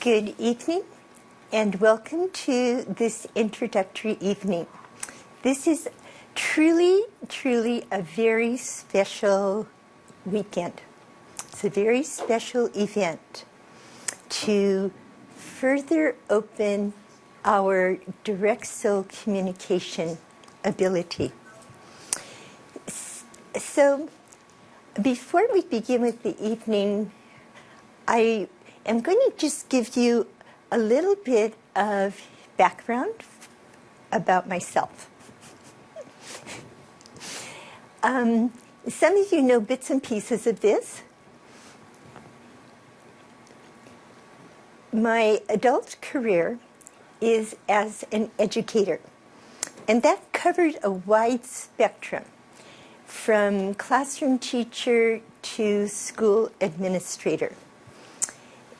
Good evening and welcome to this introductory evening. This is truly a very special weekend. It's a very special event to further open our direct soul communication ability. So before we begin with the evening, I am going to just give you a little bit of background about myself. Some of you know bits and pieces of this. My adult career is as an educator, and that covered a wide spectrum, from classroom teacher to school administrator.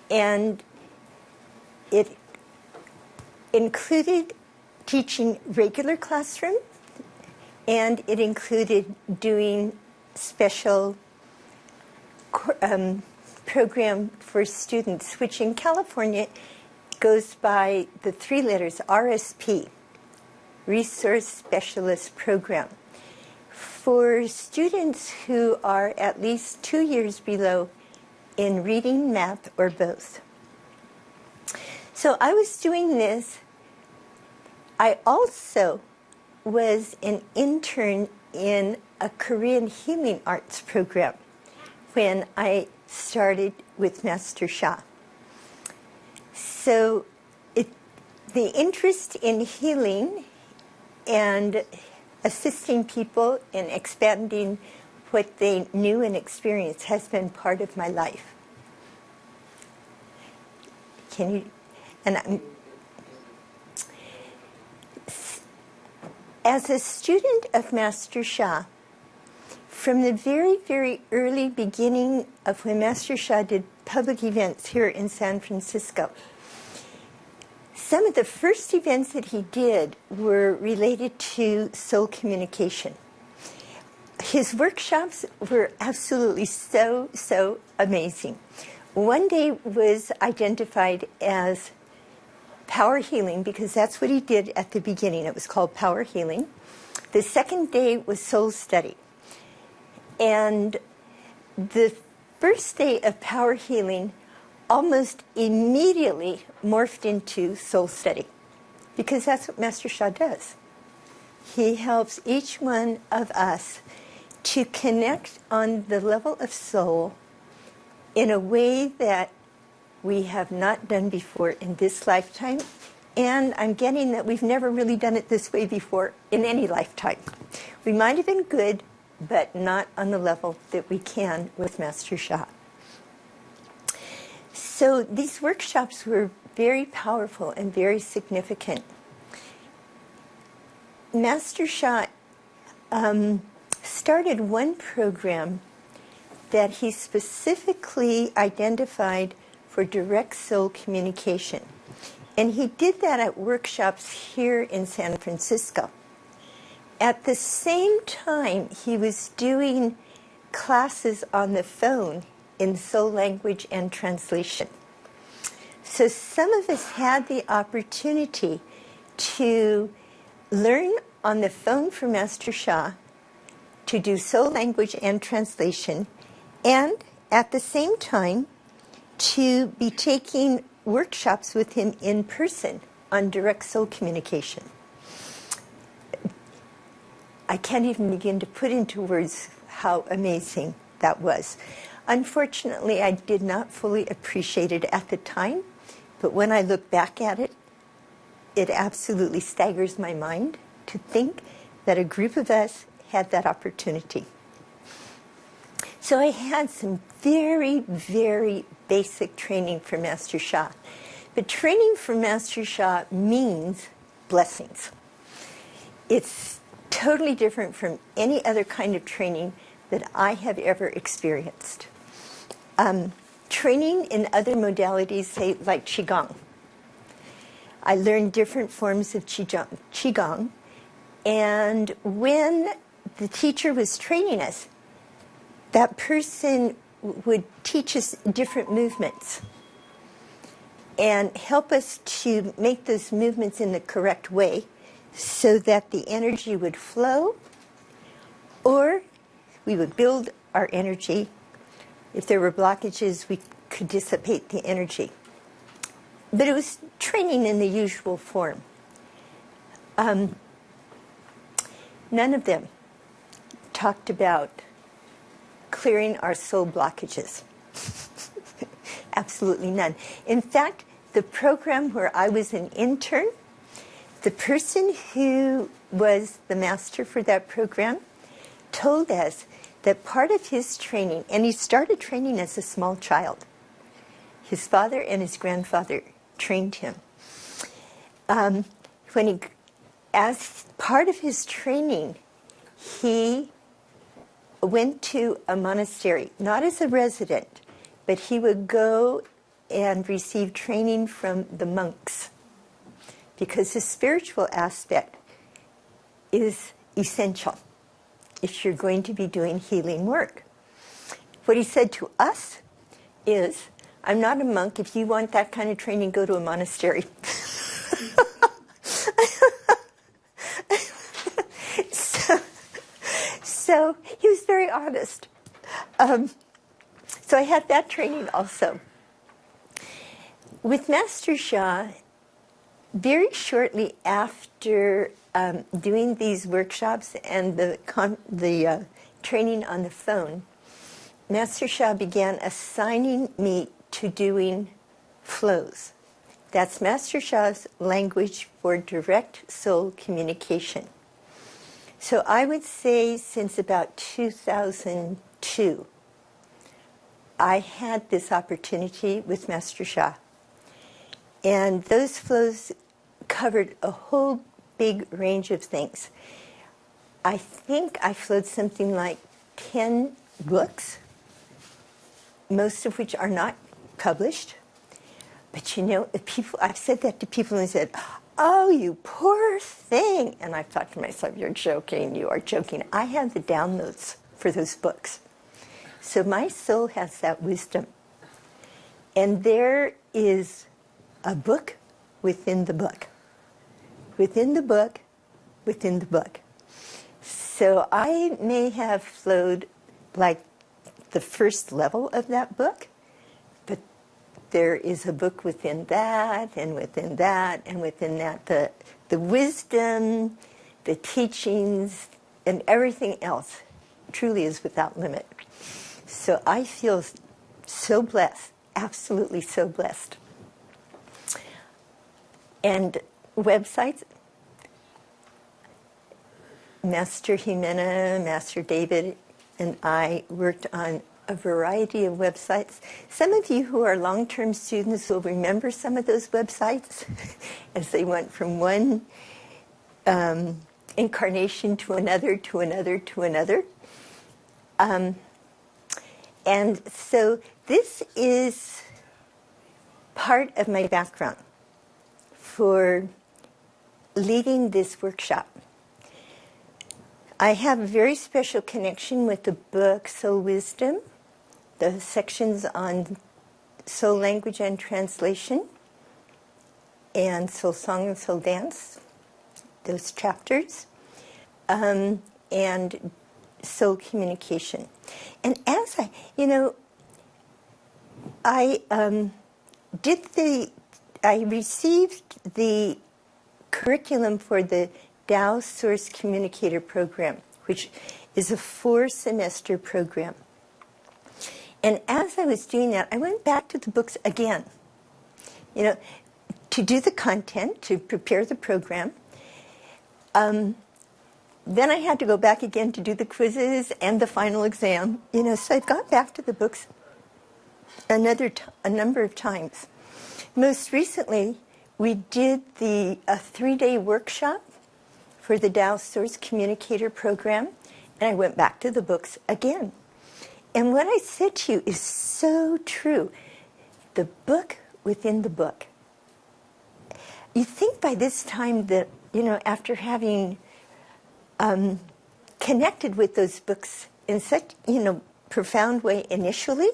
And it included teaching regular classroom, and it included doing special program for students, which in California goes by the 3 letters RSP, Resource Specialist Program, for students who are at least 2 years below in reading, math, or both. So I was doing this. I also was an intern in a Korean healing arts program when I started with Master Sha. So the interest in healing and assisting people in expanding what they knew and experienced has been part of my life. As a student of Master Sha, from the very early beginning of when Master Sha did public events here in San Francisco, some of the first events that he did were related to soul communication. His workshops were absolutely so amazing. One day was identified as power healing, because that's what he did at the beginning. It was called power healing. The second day was soul study. And the first day of power healing almost immediately morphed into soul study, because that's what Master Sha does. He helps each one of us to connect on the level of soul in a way that we have not done before in this lifetime, and I'm getting that we've never really done it this way before in any lifetime. We might have been good, but not on the level that we can with Master Sha. So these workshops were very powerful and very significant. Master Sha started one program that he specifically identified for direct soul communication. And he did that at workshops here in San Francisco. At the same time, he was doing classes on the phone in soul language and translation. So some of us had the opportunity to learn on the phone from Master Sha, to do soul language and translation, and at the same time to be taking workshops with him in person on direct soul communication. I can't even begin to put into words how amazing that was. Unfortunately, I did not fully appreciate it at the time, but when I look back at it, it absolutely staggers my mind to think that a group of us had that opportunity. So I had some very basic training from Master Sha. But training from Master Sha means blessings. It's totally different from any other kind of training that I have ever experienced. Training in other modalities, say like Qigong. I learned different forms of Qigong, and when the teacher was training us, that person would teach us different movements. and help us to make those movements in the correct way so that the energy would flow, or we would build our energy. If there were blockages, we could dissipate the energy. But it was training in the usual form. None of them talked about clearing our soul blockages. Absolutely none. In fact, the program where I was an intern, the person who was the master for that program told us that part of his training, and he started training as a small child. His father and his grandfather trained him. As part of his training, he went to a monastery, not as a resident, but he would go and receive training from the monks, because the spiritual aspect is essential if you're going to be doing healing work. What he said to us is, I'm not a monk. If you want that kind of training, go to a monastery. So he was very honest. So I had that training also. With Master Sha, very shortly after doing these workshops and the training on the phone, Master Sha began assigning me to doing flows. That's Master Sha's language for direct soul communication. So I would say since about 2002, I had this opportunity with Master Sha. And those flows covered a whole big range of things. I think I flowed something like 10 books, most of which are not published. But you know, I've said that to people and said, oh, you poor thing. And I thought to myself, you're joking, you are joking. I have the downloads for those books. So my soul has that wisdom. And there is a book within the book. Within the book, within the book. So I may have flowed like the first level of that book, but there is a book within that, and within that, and within that. The wisdom, the teachings, and everything else truly is without limit. So I feel so blessed, absolutely so blessed. And websites, Master Jimena, Master David, and I worked on a variety of websites. Some of you who are long-term students will remember some of those websites as they went from one incarnation to another, to another, to another. And so this is part of my background for leading this workshop. I have a very special connection with the book Soul Wisdom, the sections on soul language and translation, and soul song and soul dance, those chapters, and soul communication. And as I received the curriculum for the Tao Source Communicator Program, which is a 4-semester program. And as I was doing that, I went back to the books again, to do the content, to prepare the program. Then I had to go back again to do the quizzes and the final exam. So I've gone back to the books a number of times. Most recently, we did a 3-day workshop for the Tao Source Communicator Program, and I went back to the books again. And what I said to you is so true. The book within the book. You think by this time that, after having connected with those books in such, profound way initially,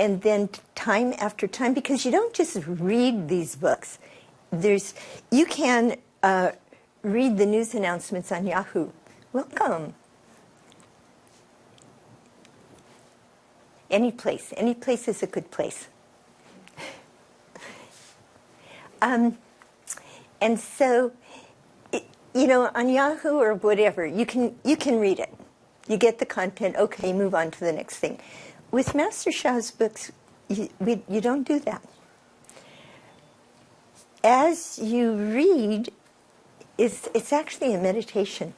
And then time after time, because you don't just read these books. You can read the news announcements on Yahoo. Welcome. Any place is a good place. And so, on Yahoo or whatever, you can read it. You get the content, okay, move on to the next thing. With Master Sha's books, you don't do that. As you read, it's actually a meditation.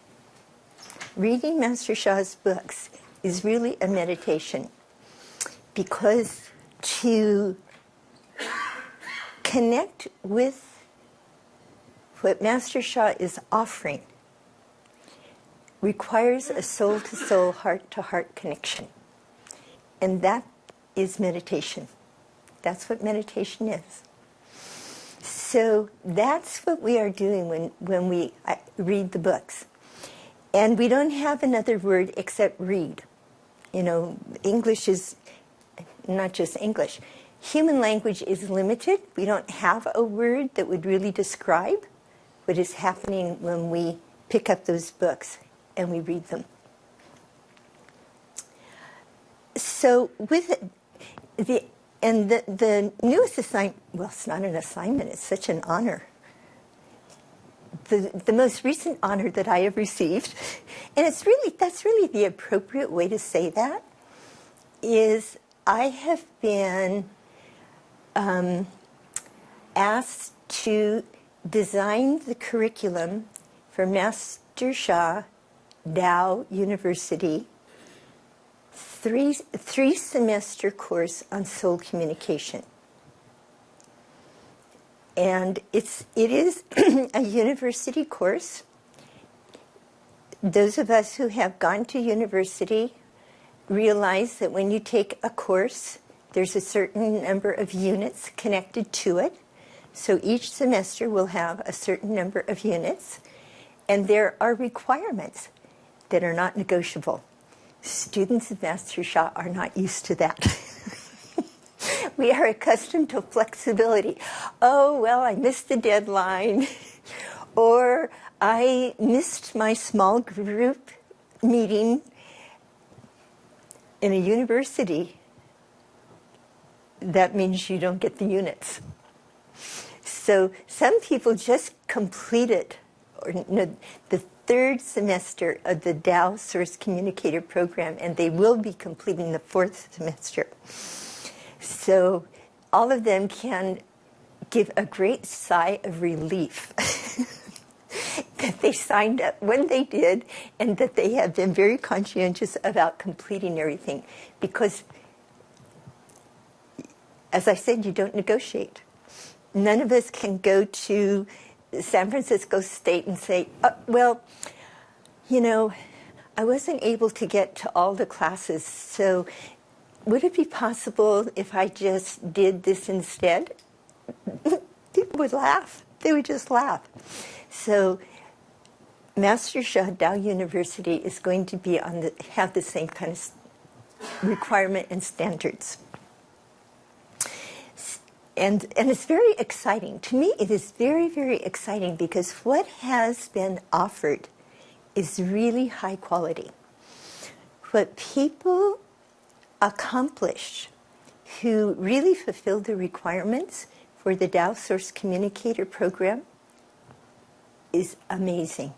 Reading Master Sha's books is really a meditation, because to connect with what Master Sha is offering requires a soul-to-soul, heart-to-heart connection. And that is meditation. That's what meditation is. So that's what we are doing when we read the books. And we don't have another word except read. English is not just English. Human language is limited. We don't have a word that would really describe what is happening when we pick up those books and we read them. So with the newest assignment, well, it's not an assignment, it's such an honor. The most recent honor that I have received, and that's really the appropriate way to say that, is I have been asked to design the curriculum for Master Sha Tao University three semester course on soul communication. And it is a university course. Those of us who have gone to university realize that when you take a course, there's a certain number of units connected to it. So each semester will have a certain number of units, and there are requirements that are not negotiable. Students of Master Sha are not used to that. We are accustomed to flexibility. Oh, well, I missed the deadline, or I missed my small group meeting in a university. That means you don't get the units. So some people just completed the third semester of the Tao Source Communicator program, and they will be completing the fourth semester. So all of them can give a great sigh of relief that they signed up when they did, and that they have been very conscientious about completing everything. Because, as I said, you don't negotiate. None of us can go to San Francisco State and say, well, I wasn't able to get to all the classes, so would it be possible if I just did this instead? People would laugh. They would just laugh. So Master Sha Tao University is going to be have the same kind of requirement and standards. And it's very exciting. To me, it is very, very exciting, because what has been offered is really high quality. What people accomplish who really fulfill the requirements for the Tao Source Communicator program is amazing.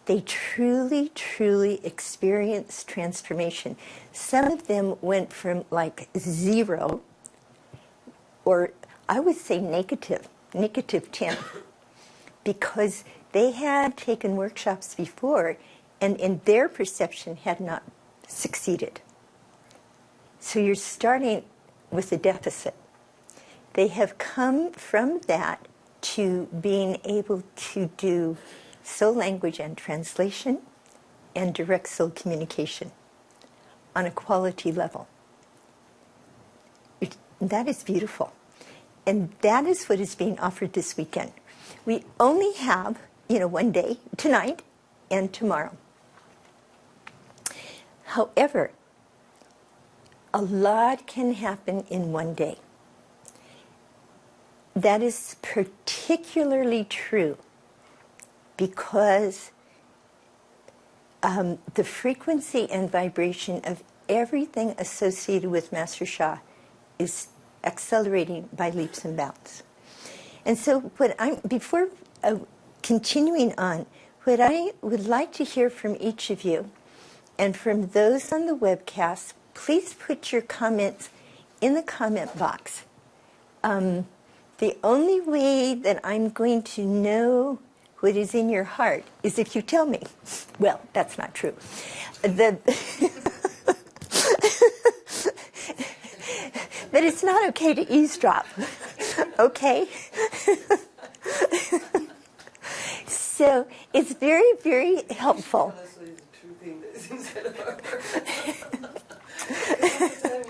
They truly, truly experience transformation. Some of them went from like 0, or I would say negative 10, because they had taken workshops before and in their perception had not succeeded. So you're starting with a deficit. They have come from that to being able to do soul language and translation and direct soul communication on a quality level. That is beautiful. And that is what is being offered this weekend. We only have, one day, tonight and tomorrow. However, a lot can happen in one day. That is particularly true because the frequency and vibration of everything associated with Master Sha is accelerating by leaps and bounds. And so before continuing on, what I would like to hear from each of you and from those on the webcast, please put your comments in the comment box. The only way that I'm going to know what is in your heart is if you tell me. Well, that's not true. But it's not okay to eavesdrop, okay? So it's very, very helpful. That's what is the true thing that is inside of our heart.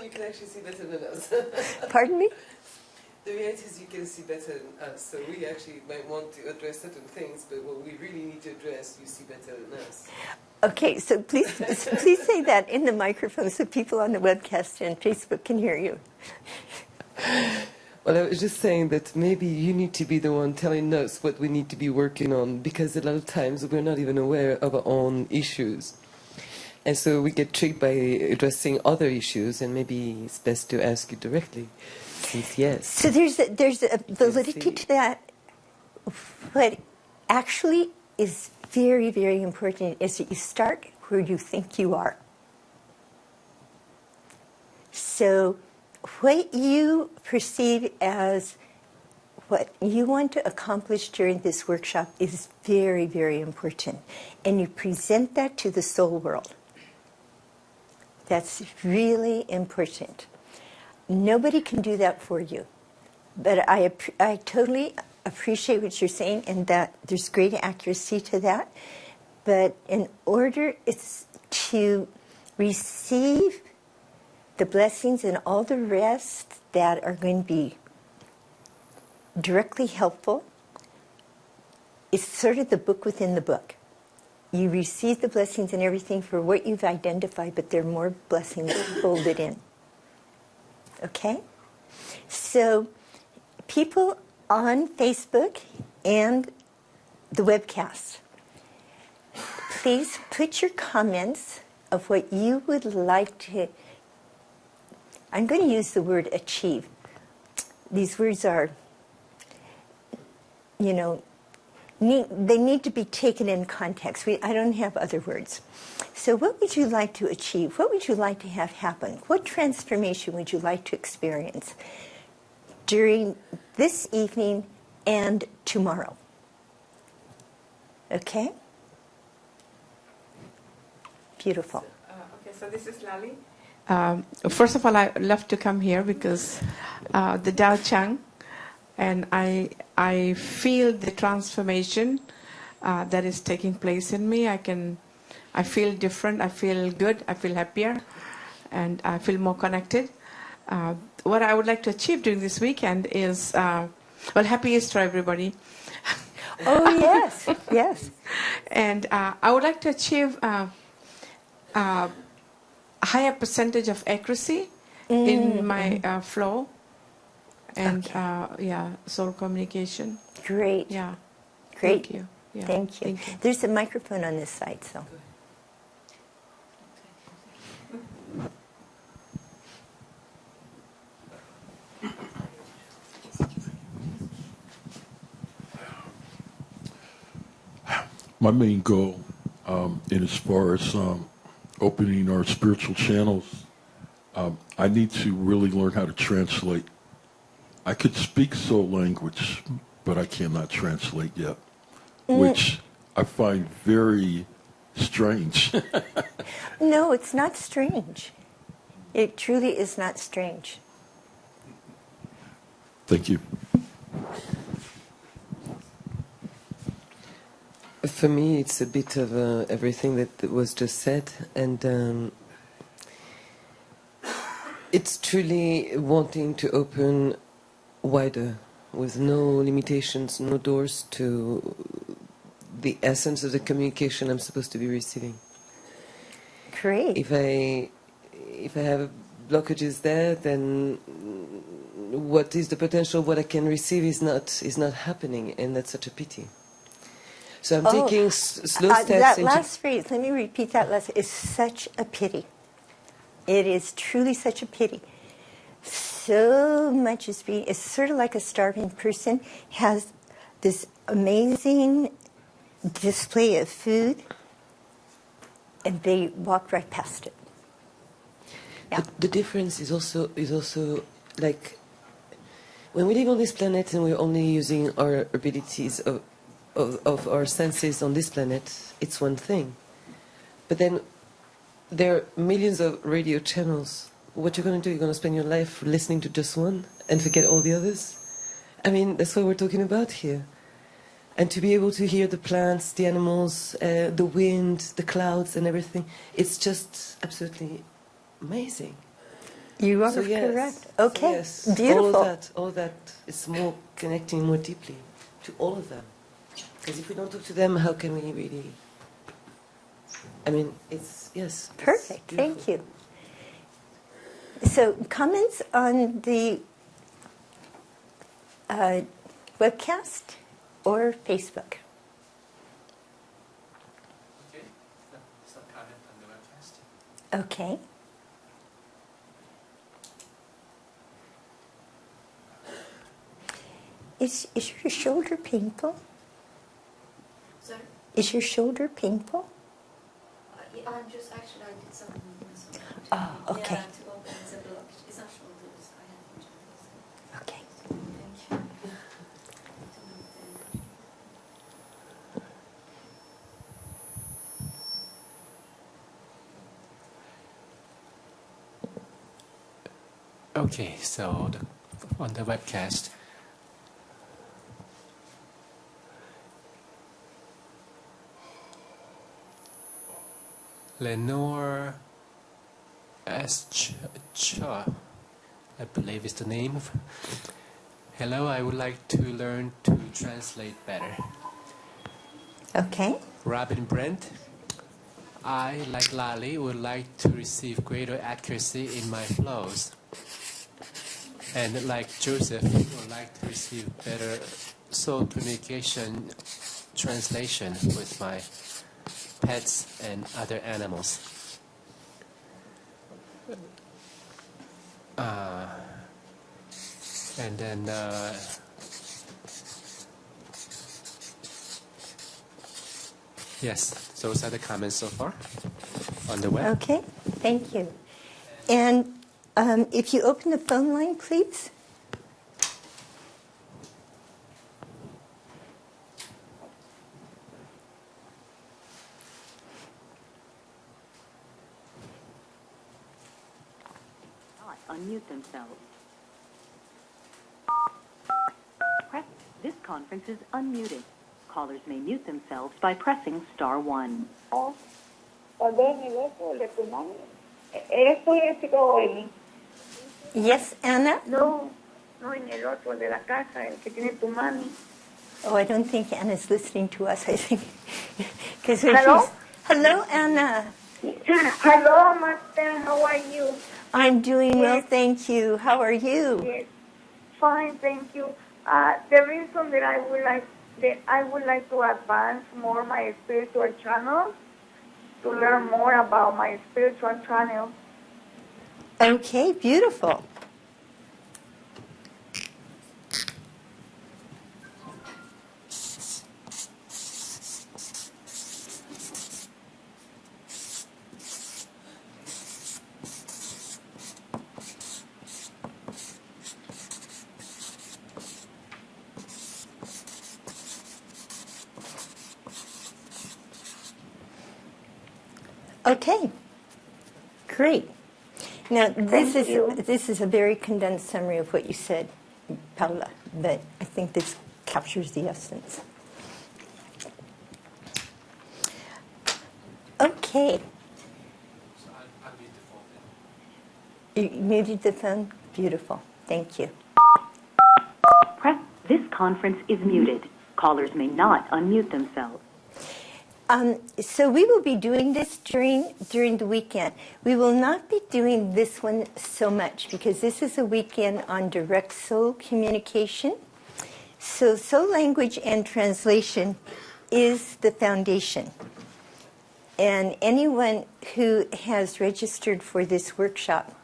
You can actually see better than us. Pardon me? The reality is you can see better than us, so we actually might want to address certain things, but what we really need to address, you see better than us. Okay, so please say that in the microphone so people on the webcast and Facebook can hear you. Well, I was just saying that maybe you need to be the one telling us what we need to be working on, because a lot of times we're not even aware of our own issues. And so we get tricked by addressing other issues, and maybe it's best to ask you directly, since yes. So there's a validity to that. What actually is very, very important is that you start where you think you are. So what you perceive as what you want to accomplish during this workshop is very, very important. And you present that to the soul world. That's really important. Nobody can do that for you. But I totally appreciate what you're saying, and that there's great accuracy to that. But in order to receive the blessings and all the rest that are going to be directly helpful, it's sort of the book within the book. You receive the blessings and everything for what you've identified, but there are more blessings folded in. Okay? So people on Facebook and the webcast, please put your comments of what you would like to, I'm going to use the word achieve. These words are, they need to be taken in context. I don't have other words. So what would you like to achieve? What would you like to have happen? What transformation would you like to experience during this evening and tomorrow? Okay? Beautiful. Okay, so this is Lali. First of all, I love to come here because the Tao Chang, and I feel the transformation that is taking place in me. I feel different, I feel good, I feel happier, and I feel more connected. What I would like to achieve during this weekend is, Happy Easter, everybody. Oh, yes, yes. And I would like to achieve a higher percentage of accuracy in my flow and soul communication. Great. Yeah. Great. Thank you. Yeah. Thank you. There's a microphone on this side, so. My main goal, in as far as opening our spiritual channels, I need to really learn how to translate. I could speak soul language, but I cannot translate yet, which I find very strange. No, it's not strange. It truly is not strange. Thank you. For me, it's a bit of everything that was just said, and it's truly wanting to open wider, with no limitations, no doors, to the essence of the communication I'm supposed to be receiving. Great. If I have a blockages there, then what is the potential? What I can receive is not happening, and that's such a pity. So I'm taking slow steps. That into last phrase, let me repeat that last, is such a pity. It is truly such a pity. So much is being, it's sort of like a starving person has this amazing display of food, and they walk right past it. Yeah. The difference is also like when we live on this planet and we're only using our abilities of our senses on this planet, it's one thing. But then there are millions of radio channels. What you're going to do, you're going to spend your life listening to just one and forget all the others? I mean, that's what we're talking about here. And to be able to hear the plants, the animals, the wind, the clouds and everything, it's just absolutely amazing. You are So yes, correct. Okay, so yes, beautiful. all of that is more connecting more deeply to all of them. Because if we don't talk to them, how can we really? I mean, it's yes. Perfect. Thank you. So, comments on the webcast or Facebook? Okay, some comment on the webcast. Okay. Is your shoulder painful? Sorry? Is your shoulder painful? Yeah, I'm just actually, I did some movements. Oh, okay. Yeah, to open the blockage. It's not shoulders. I have injuries. Okay. Thank you. Okay, so on the webcast, Lenore S. Cha, I believe is the name. Hello, I would like to learn to translate better. Okay. Robin Brent, I, like Lali, would like to receive greater accuracy in my flows. And like Joseph, would like to receive better soul communication translation with my pets and other animals. And then yes, those are the comments so far on the web. Okay. Thank you. And if you open the phone line, please. Unmute themselves. Press. This conference is unmuted. Callers may mute themselves by pressing *1. Yes, Anna? No, no en el otro de la casa, el que tiene tu mami. Oh, I don't think Anna's listening to us. I think because Hello? Hello, Anna. Hello, Master. How are you? I'm doing well, Yes. thank you. How are you? Yes, fine, thank you. The reason that I would like to advance more my spiritual channel, to learn more about my spiritual channel. Okay, beautiful. Okay, great. Now, this is a very condensed summary of what you said, Paula, but I think this captures the essence. Okay. So I'll mute the phone then. You muted the phone? Beautiful. Thank you. Press. This conference is muted. Callers may not unmute themselves. So we will be doing this during the weekend. We will not be doing this one so much because this is a weekend on direct soul communication. So soul language and translation is the foundation. And anyone who has registered for this workshop,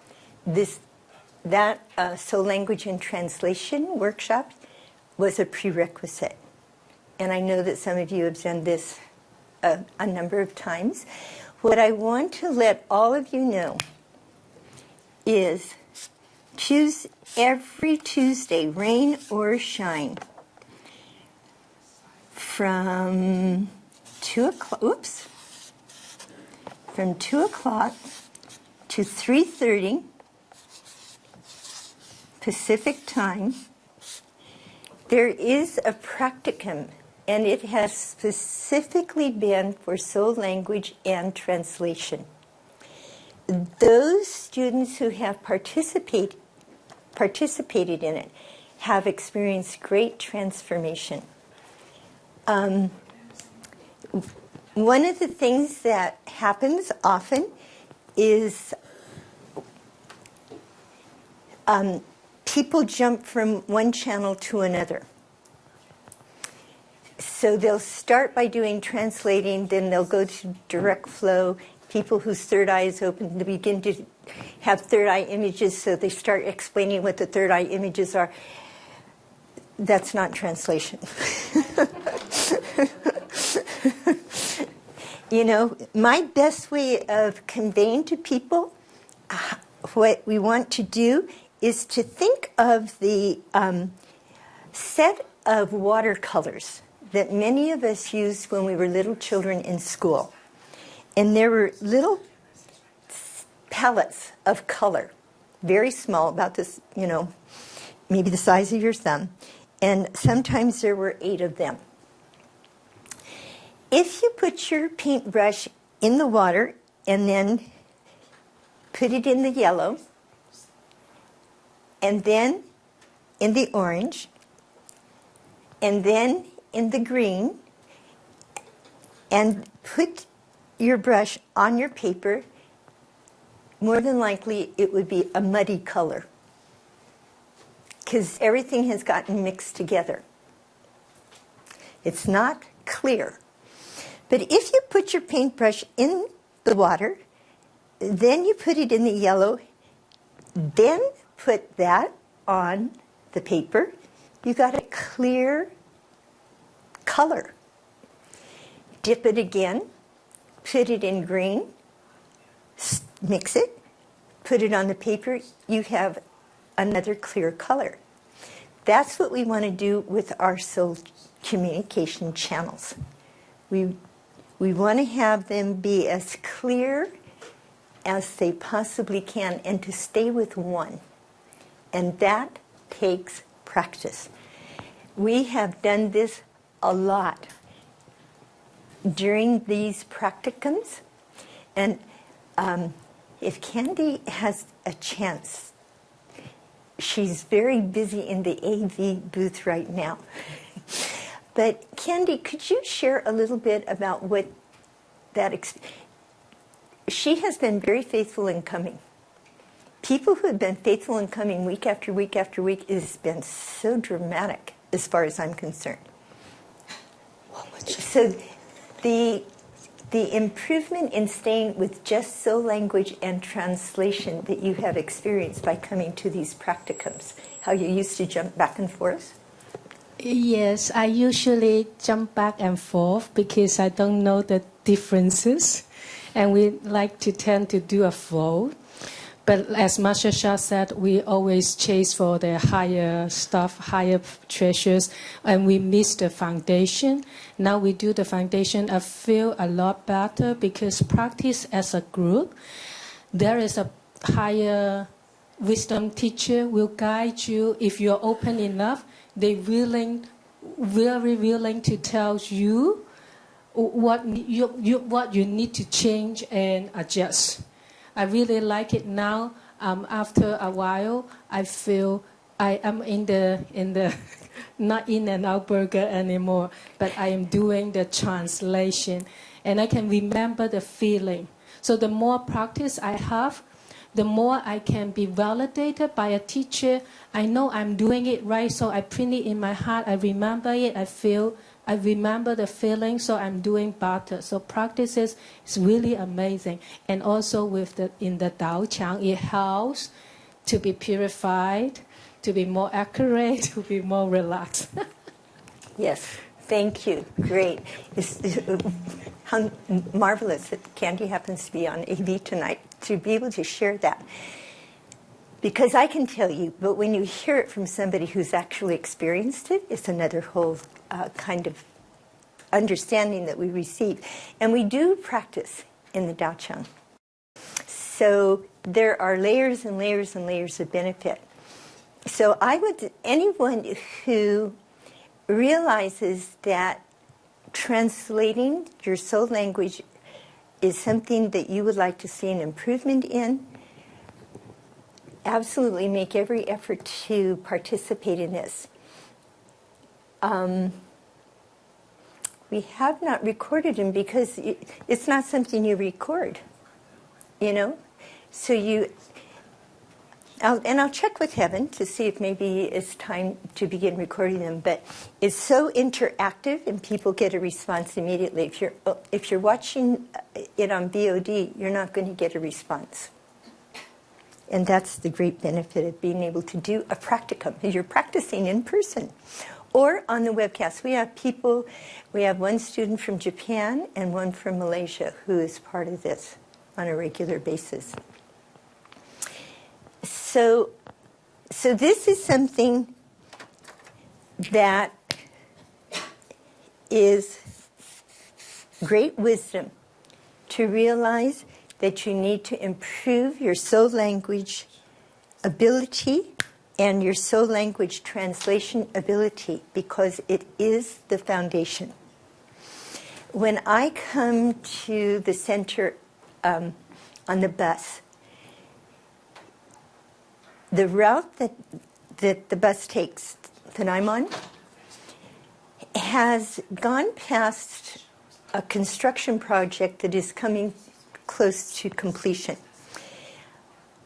that soul language and translation workshop was a prerequisite. And I know that some of you have done this a number of times. What I want to let all of you know is every Tuesday, rain or shine, from 2 o'clock to 3:30 Pacific time, there is a practicum, and it has specifically been for soul language and translation. Those students who have participated in it have experienced great transformation. One of the things that happens often is people jump from one channel to another. So they'll start by doing translating, then they'll go to direct flow. People whose third eye is open, they begin to have third eye images, so they start explaining what the third eye images are. That's not translation. You know, my best way of conveying to people what we want to do is to think of the set of watercolors that many of us used when we were little children in school. And there were little palettes of color, very small, about this, you know, maybe the size of your thumb. And sometimes there were 8 of them. If you put your paintbrush in the water and then put it in the yellow, and then in the orange, and then in the green, and put your brush on your paper, more than likely it would be a muddy color because everything has gotten mixed together. It's not clear. But if you put your paintbrush in the water, then you put it in the yellow, then put that on the paper, you got a clear color. Dip it again, put it in green, mix it, put it on the paper, you have another clear color. That's what we want to do with our soul communication channels. We want to have them be as clear as they possibly can and to stay with one. And that takes practice. We have done this a lot during these practicums. And if Candy has a chance, she's very busy in the AV booth right now. But Candy, could you share a little bit about what that she has been very faithful in coming. People who have been faithful in coming week after week after week, it has been so dramatic as far as I'm concerned. So the improvement in staying with just soul language and translation that you have experienced by coming to these practicums, how you used to jump back and forth? Yes, I usually jump back and forth because I don't know the differences. And we like to tend to do a flow. But as Master Sha said, we always chase for the higher stuff, higher treasures, and we miss the foundation. Now we do the foundation, I feel a lot better because practice as a group. There is a higher wisdom teacher will guide you. If you're open enough, they're very willing to tell you what you need to change and adjust. I really like it now. After a while, I feel I am in the not in and out burger anymore, but I am doing the translation. and I can remember the feeling. So the more practice I have, the more I can be validated by a teacher. I know I'm doing it right, so I print it in my heart. I remember it. I remember the feeling, so I'm doing better. So practices is really amazing. And also in the Tao Chang, it helps to be purified, to be more accurate, to be more relaxed. Yes, thank you. Great. How marvelous that Candy happens to be on AV tonight to be able to share that. Because I can tell you, but when you hear it from somebody who's actually experienced it, it's another whole kind of understanding that we receive. And we do practice in the Tao Chang. So there are layers and layers and layers of benefit. So anyone who realizes that translating your soul language is something that you would like to see an improvement in, absolutely make every effort to participate in this. We have not recorded him because it's not something you record, you know? So I'll check with Heaven to see if maybe it's time to begin recording them. But it's so interactive, and people get a response immediately. If you're watching it on VOD, you're not going to get a response. And that's the great benefit of being able to do a practicum. You're practicing in person. Or on the webcast. We have one student from Japan and one from Malaysia who is part of this on a regular basis. So this is something that is great wisdom, to realize that you need to improve your soul language ability and your soul language translation ability, because it is the foundation. When I come to the center on the bus, the route that the bus takes that I'm on has gone past a construction project that is coming close to completion.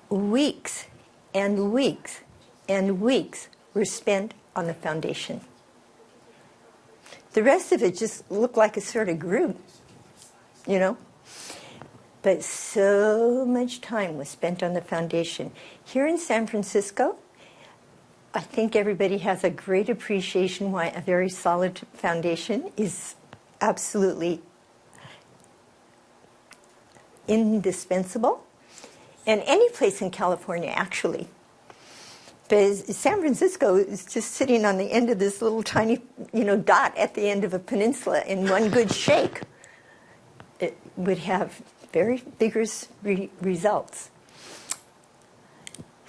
Weeks and weeks and weeks were spent on the foundation. The rest of it just looked like it sort of grew, you know? But so much time was spent on the foundation. Here in San Francisco, I think everybody has a great appreciation why a very solid foundation is absolutely indispensable. And any place in California, actually. But San Francisco is just sitting on the end of this little tiny, dot at the end of a peninsula. In one good shake, it would have very vigorous results.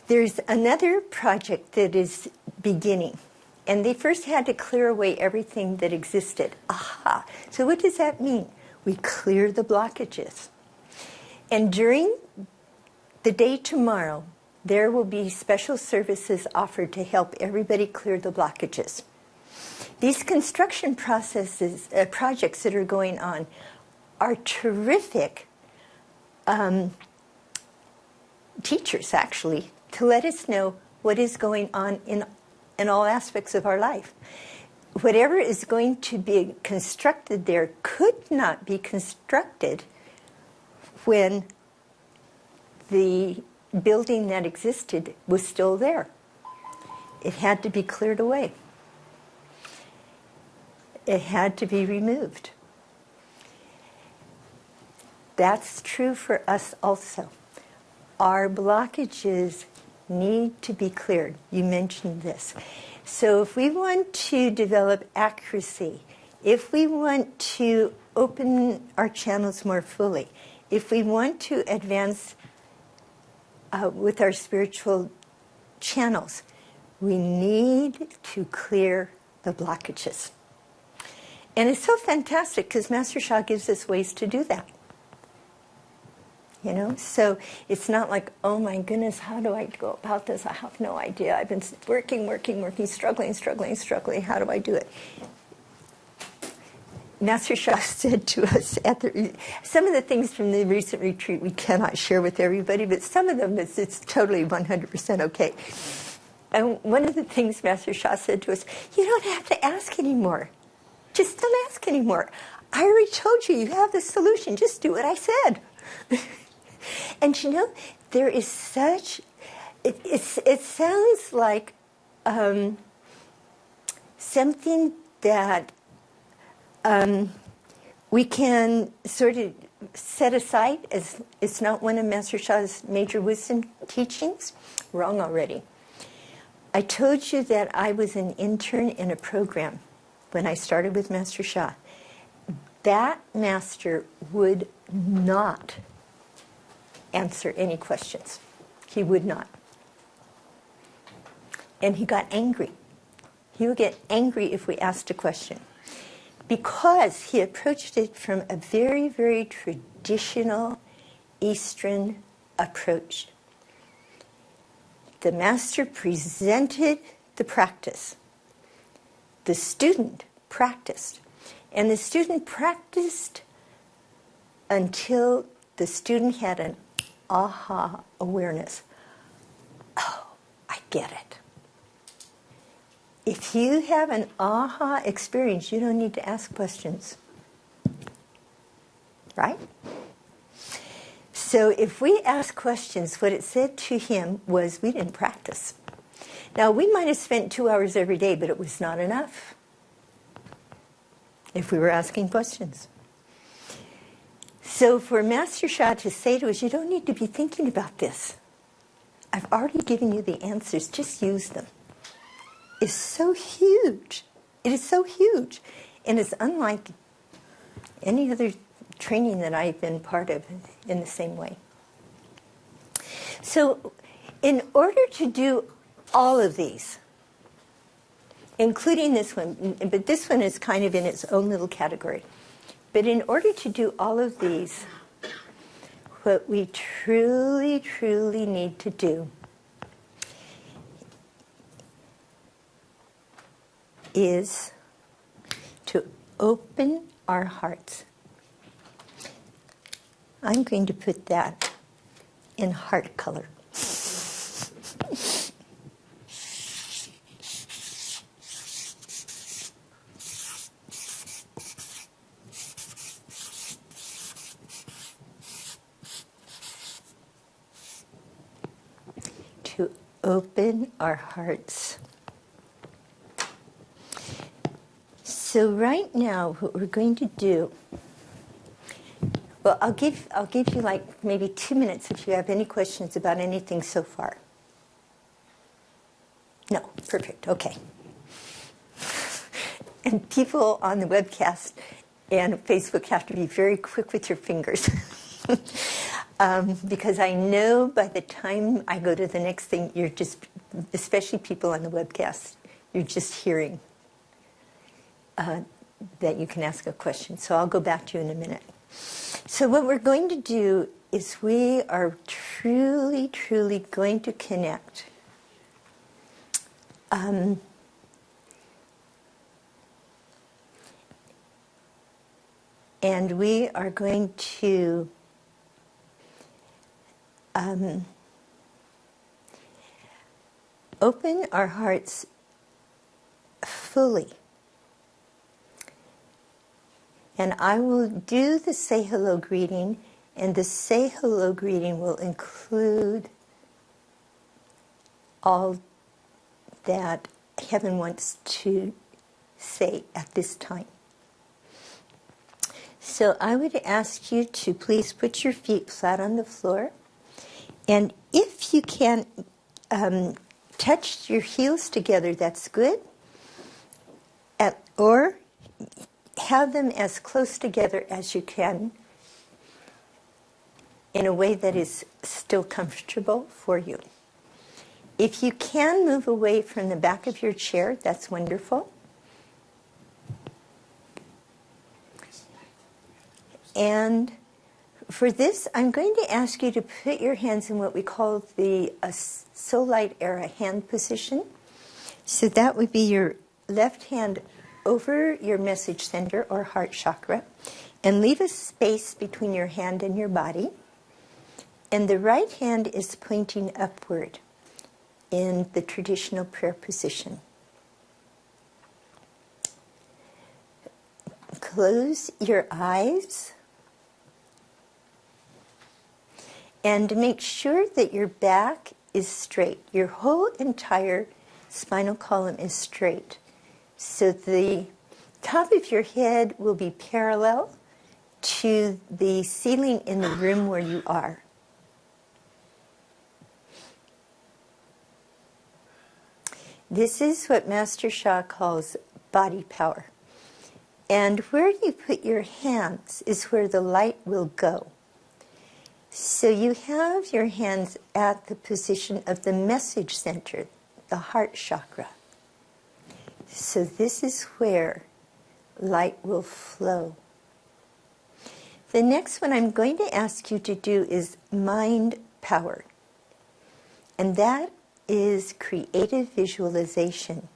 There's another project that is beginning, and they first had to clear away everything that existed. Aha! So what does that mean? We clear the blockages. And during the day tomorrow, there will be special services offered to help everybody clear the blockages. These construction projects that are going on are terrific teachers, actually, to let us know what is going on in all aspects of our life. Whatever is going to be constructed there could not be constructed when the building that existed was still there. It had to be cleared away. It had to be removed. That's true for us also. Our blockages need to be cleared. You mentioned this. So if we want to develop accuracy, if we want to open our channels more fully, if we want to advance with our spiritual channels, we need to clear the blockages. And it's so fantastic because Master Sha gives us ways to do that. So it's not like, oh my goodness, how do I go about this? I have no idea. I've been working, struggling. How do I do it? Master Sha said to us some of the things from the recent retreat we cannot share with everybody, but some of them it's totally 100% okay. And one of the things Master Sha said to us, you don't have to ask anymore. Just don't ask anymore. I already told you, you have the solution. Just do what I said. And you know, there is such, it sounds like something that we can sort of set aside as it's not one of Master Sha's major wisdom teachings. Wrong already. I told you that I was an intern in a program when I started with Master Sha. That master would not answer any questions. He would not. And he got angry. He would get angry if we asked a question, because he approached it from a very, very traditional Eastern approach. The master presented the practice. The student practiced. And the student practiced until the student had an aha awareness. Oh, I get it. If you have an aha experience, you don't need to ask questions. Right? So if we ask questions, what it said to him was we didn't practice. Now, we might have spent 2 hours every day, but it was not enough if we were asking questions. So for Master Sha to say to us, you don't need to be thinking about this. I've already given you the answers. Just use them. It's so huge. It is so huge. And it's unlike any other training that I've been part of in the same way. So in order to do all of these, including this one, but this one is kind of in its own little category. But in order to do all of these, what we truly, truly need to do is to open our hearts. I'm going to put that in heart color. To open our hearts. So right now, what we're going to do, well, I'll give you like maybe 2 minutes if you have any questions about anything so far. No, perfect, okay. And people on the webcast and Facebook have to be very quick with your fingers. Because I know by the time I go to the next thing, you're just, especially people on the webcast, you're just hearing that you can ask a question. So I'll go back to you in a minute. So what we're going to do is we are truly, truly going to connect. And we are going to open our hearts fully. And I will do the say hello greeting, and the say hello greeting will include all that Heaven wants to say at this time. So I would ask you to please put your feet flat on the floor. And if you can touch your heels together, that's good. Or have them as close together as you can in a way that is still comfortable for you. If you can move away from the back of your chair, that's wonderful. And for this, I'm going to ask you to put your hands in what we call the Soul Light Era hand position. So that would be your left hand over your message center or heart chakra and leave a space between your hand and your body. And the right hand is pointing upward in the traditional prayer position. Close your eyes and make sure that your back is straight. Your whole entire spinal column is straight. So the top of your head will be parallel to the ceiling in the room where you are. This is what Master Sha calls body power. And where you put your hands is where the light will go. So you have your hands at the position of the message center, the heart chakra. So this is where light will flow. The next one I'm going to ask you to do is mind power. And that is creative visualization.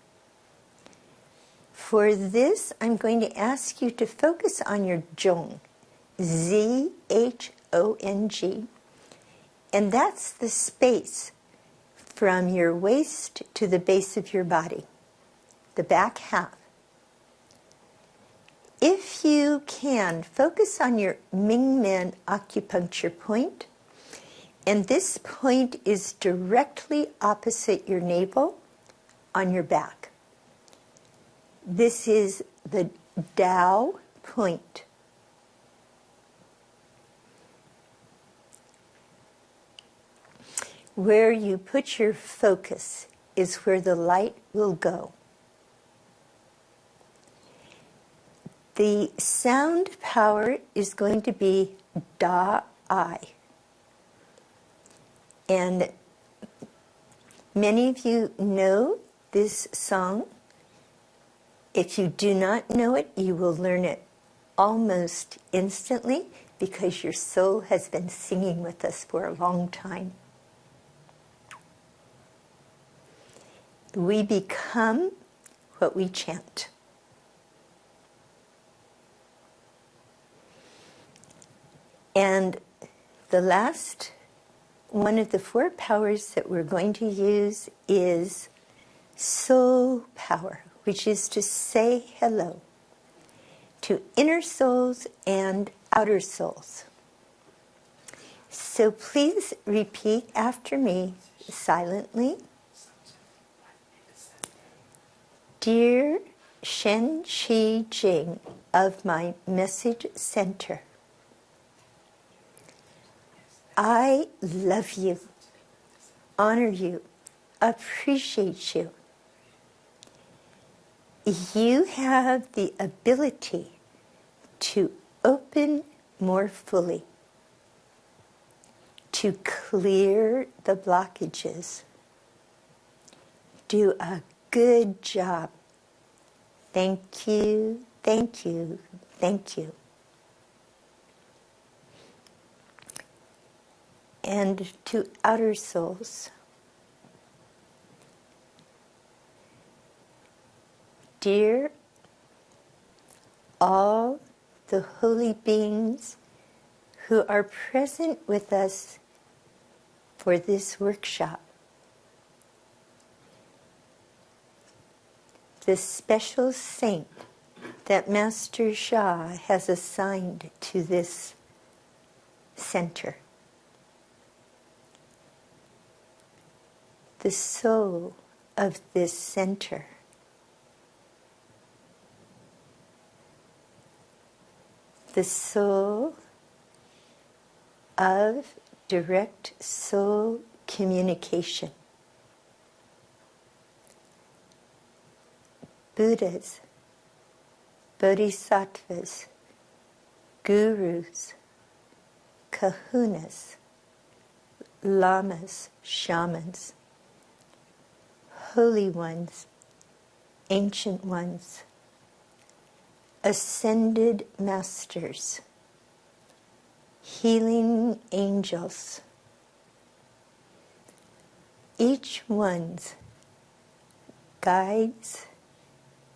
For this, I'm going to ask you to focus on your zhong, Z-H-O-N-G, and that's the space from your waist to the base of your body, the back half. If you can, focus on your Mingmen acupuncture point, and this point is directly opposite your navel on your back. This is the Tao point. Where you put your focus is where the light will go. The sound power is going to be Da-I. And many of you know this song. If you do not know it, you will learn it almost instantly because your soul has been singing with us for a long time. We become what we chant. And the last one of the 4 powers that we're going to use is soul power, which is to say hello to inner souls and outer souls. So please repeat after me silently. Dear Shen Qi Jing of my message center, I love you, honor you, appreciate you. You have the ability to open more fully, to clear the blockages. Do a good job. Thank you, thank you, thank you. And to outer souls, dear all the holy beings who are present with us for this workshop, the special saint that Master Sha has assigned to this center, the soul of this center, the soul of direct soul communication. Buddhas, bodhisattvas, gurus, kahunas, lamas, shamans, holy ones, ancient ones, ascended masters, healing angels, each one's guides,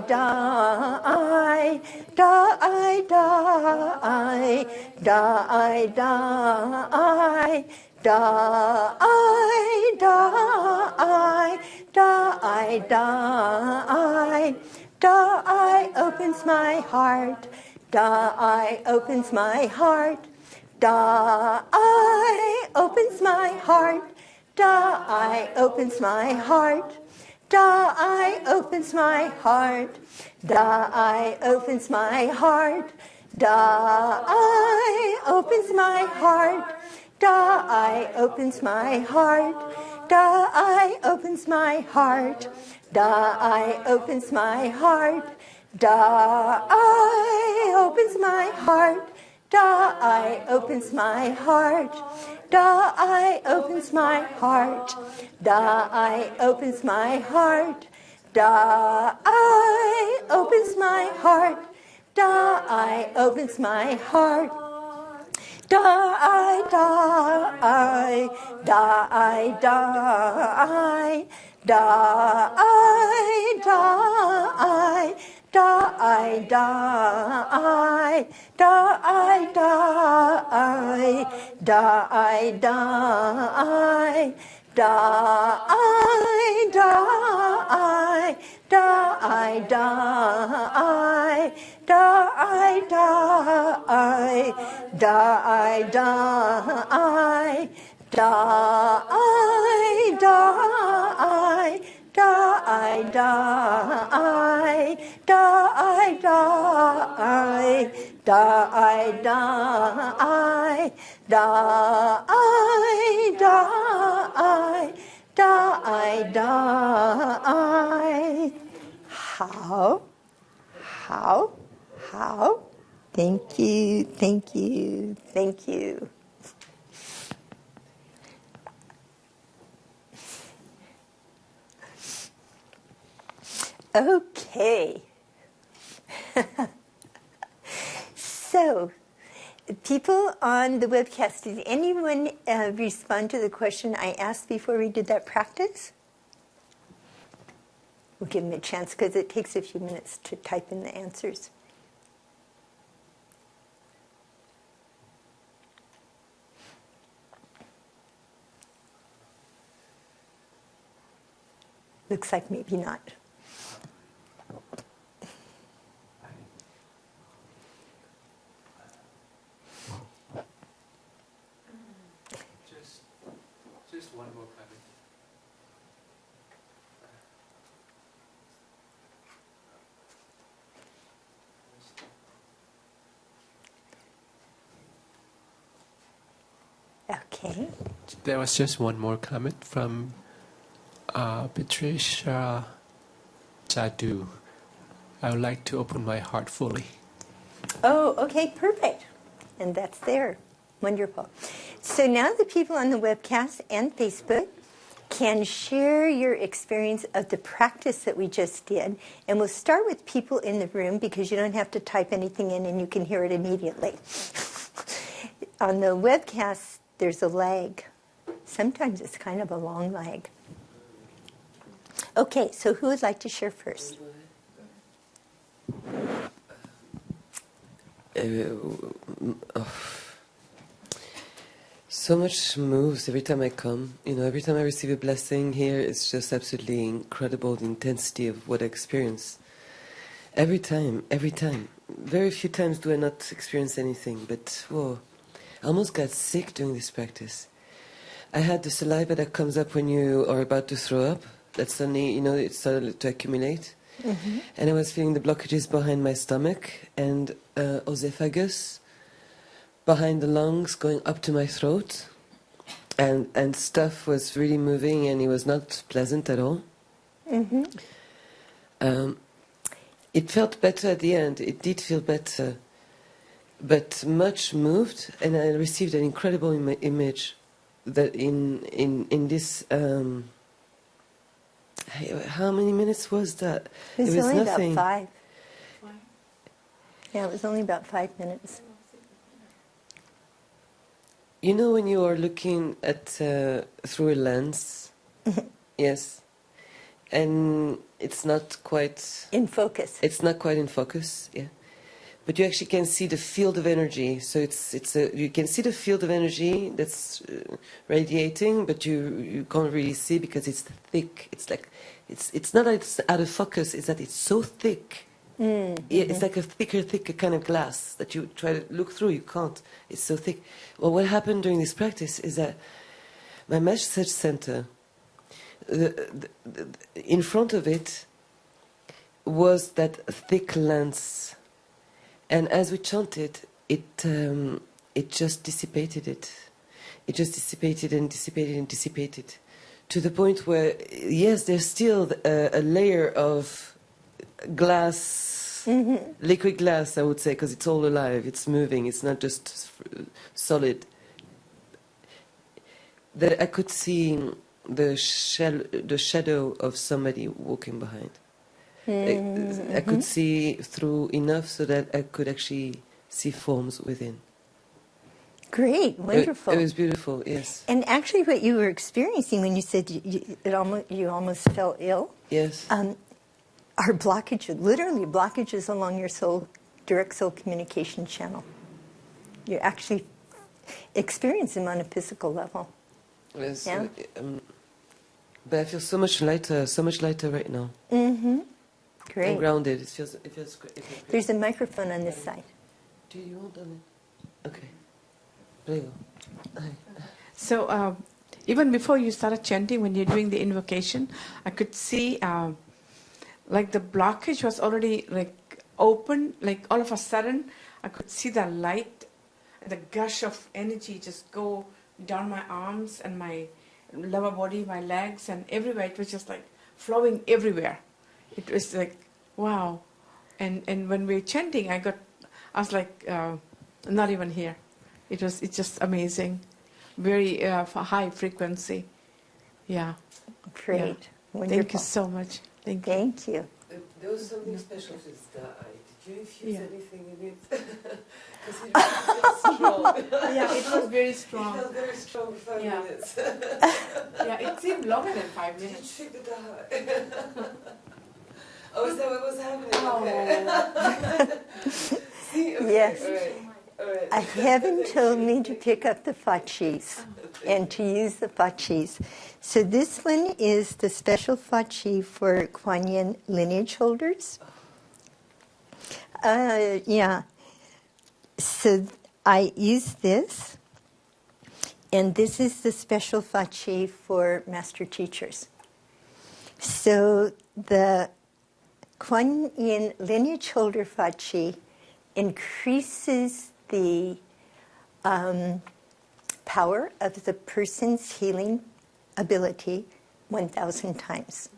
die, die, die, die, die, die, die, die, die, die opens my heart, die opens my heart, die opens my heart, die opens my heart, die opens my heart, die opens my heart, die opens my heart, die opens my heart, die opens my heart, die opens my heart, die opens my heart, die opens my heart, die opens my heart, die opens my heart, die opens my heart, die opens my heart, die, die, die, die, die, die, die, die, die, die, die, die, die, die, die, die, die, die, die, How? Thank you, thank you, thank you. Okay. So, people on the webcast, did anyone respond to the question I asked before we did that practice? We'll give them a chance because it takes a few minutes to type in the answers. Looks like maybe not. Just one more comment. Okay. There was just one more comment from Patricia Jadu. I would like to open my heart fully. Oh, okay, perfect. And that's there. Wonderful. So now the people on the webcast and Facebook can share your experience of the practice that we just did. And we'll start with people in the room because you don't have to type anything in and you can hear it immediately. On the webcast, there's a lag. Sometimes it's kind of a long lag. Okay, so who would like to share first? So much moves every time I come. You know, every time I receive a blessing here, it's just absolutely incredible, the intensity of what I experience. Every time, every time. Very few times do I not experience anything, but whoa, I almost got sick doing this practice. I had the saliva that comes up when you are about to throw up. That suddenly, you know, it started to accumulate. Mm-hmm. And I was feeling the blockages behind my stomach and esophagus, behind the lungs, going up to my throat. And stuff was really moving and it was not pleasant at all. Mm-hmm. It felt better at the end. It did feel better. But much moved and I received an incredible image that in this... how many minutes was that? It was only nothing. about 5. Yeah, it was only about 5 minutes. You know when you are looking at through a lens? Yes. And it's not quite in focus. It's not quite in focus, yeah. But you actually can see the field of energy. So you can see the field of energy that's radiating, but you can't really see because it's thick. It's like it's not that it's out of focus. It's that it's so thick. Mm-hmm. Yeah, it's like a thicker kind of glass that you try to look through. You can't. It's so thick. Well, what happened during this practice is that my message center, in front of it, was that thick lens. And as we chanted, it just dissipated it. It just dissipated and dissipated and dissipated, to the point where, yes, there's still a layer of glass, liquid glass, I would say, because it's all alive, it's moving, it's not just solid. That I could see the shadow of somebody walking behind. I could see through enough so that I could actually see forms within. Great, wonderful. It was beautiful, yes. And actually what you were experiencing when you said you almost fell ill, yes, are blockages, literally blockages along your direct soul communication channel. You actually experience them on a physical level. Yes, yeah? But I feel so much lighter right now. Mm-hmm. Great. And grounded. It feels great. There's a microphone on this side. Do you want on it? Okay. There you go. So even before you started chanting, when you're doing the invocation, I could see like the blockage was already like open. Like all of a sudden, I could see the light, the gush of energy just go down my arms and my lower body, my legs, and everywhere. It was just like flowing everywhere. It was like, wow. And when we were chanting, I was like, not even here. It's just amazing. Very high frequency. Yeah. Great. Yeah. Wonderful. Thank you so much. Thank you. Thank you. There was something special to this guy. Did you infuse anything in it? Because it felt strong. Yeah, it was very strong. It felt very strong for 5 minutes. Yeah, it seemed longer than 5 minutes. Did you check the die? Oh, is that what was happening? Okay. See? Okay. Yes. All right. Heaven told me to pick up the fachis and to use the fachis. So this one is the special fachi for Kuan Yin lineage holders. Yeah. So I use this, and this is the special fachi for master teachers. So the Kuan Yin lineage holder fachi increases the power of the person's healing ability 1,000 times.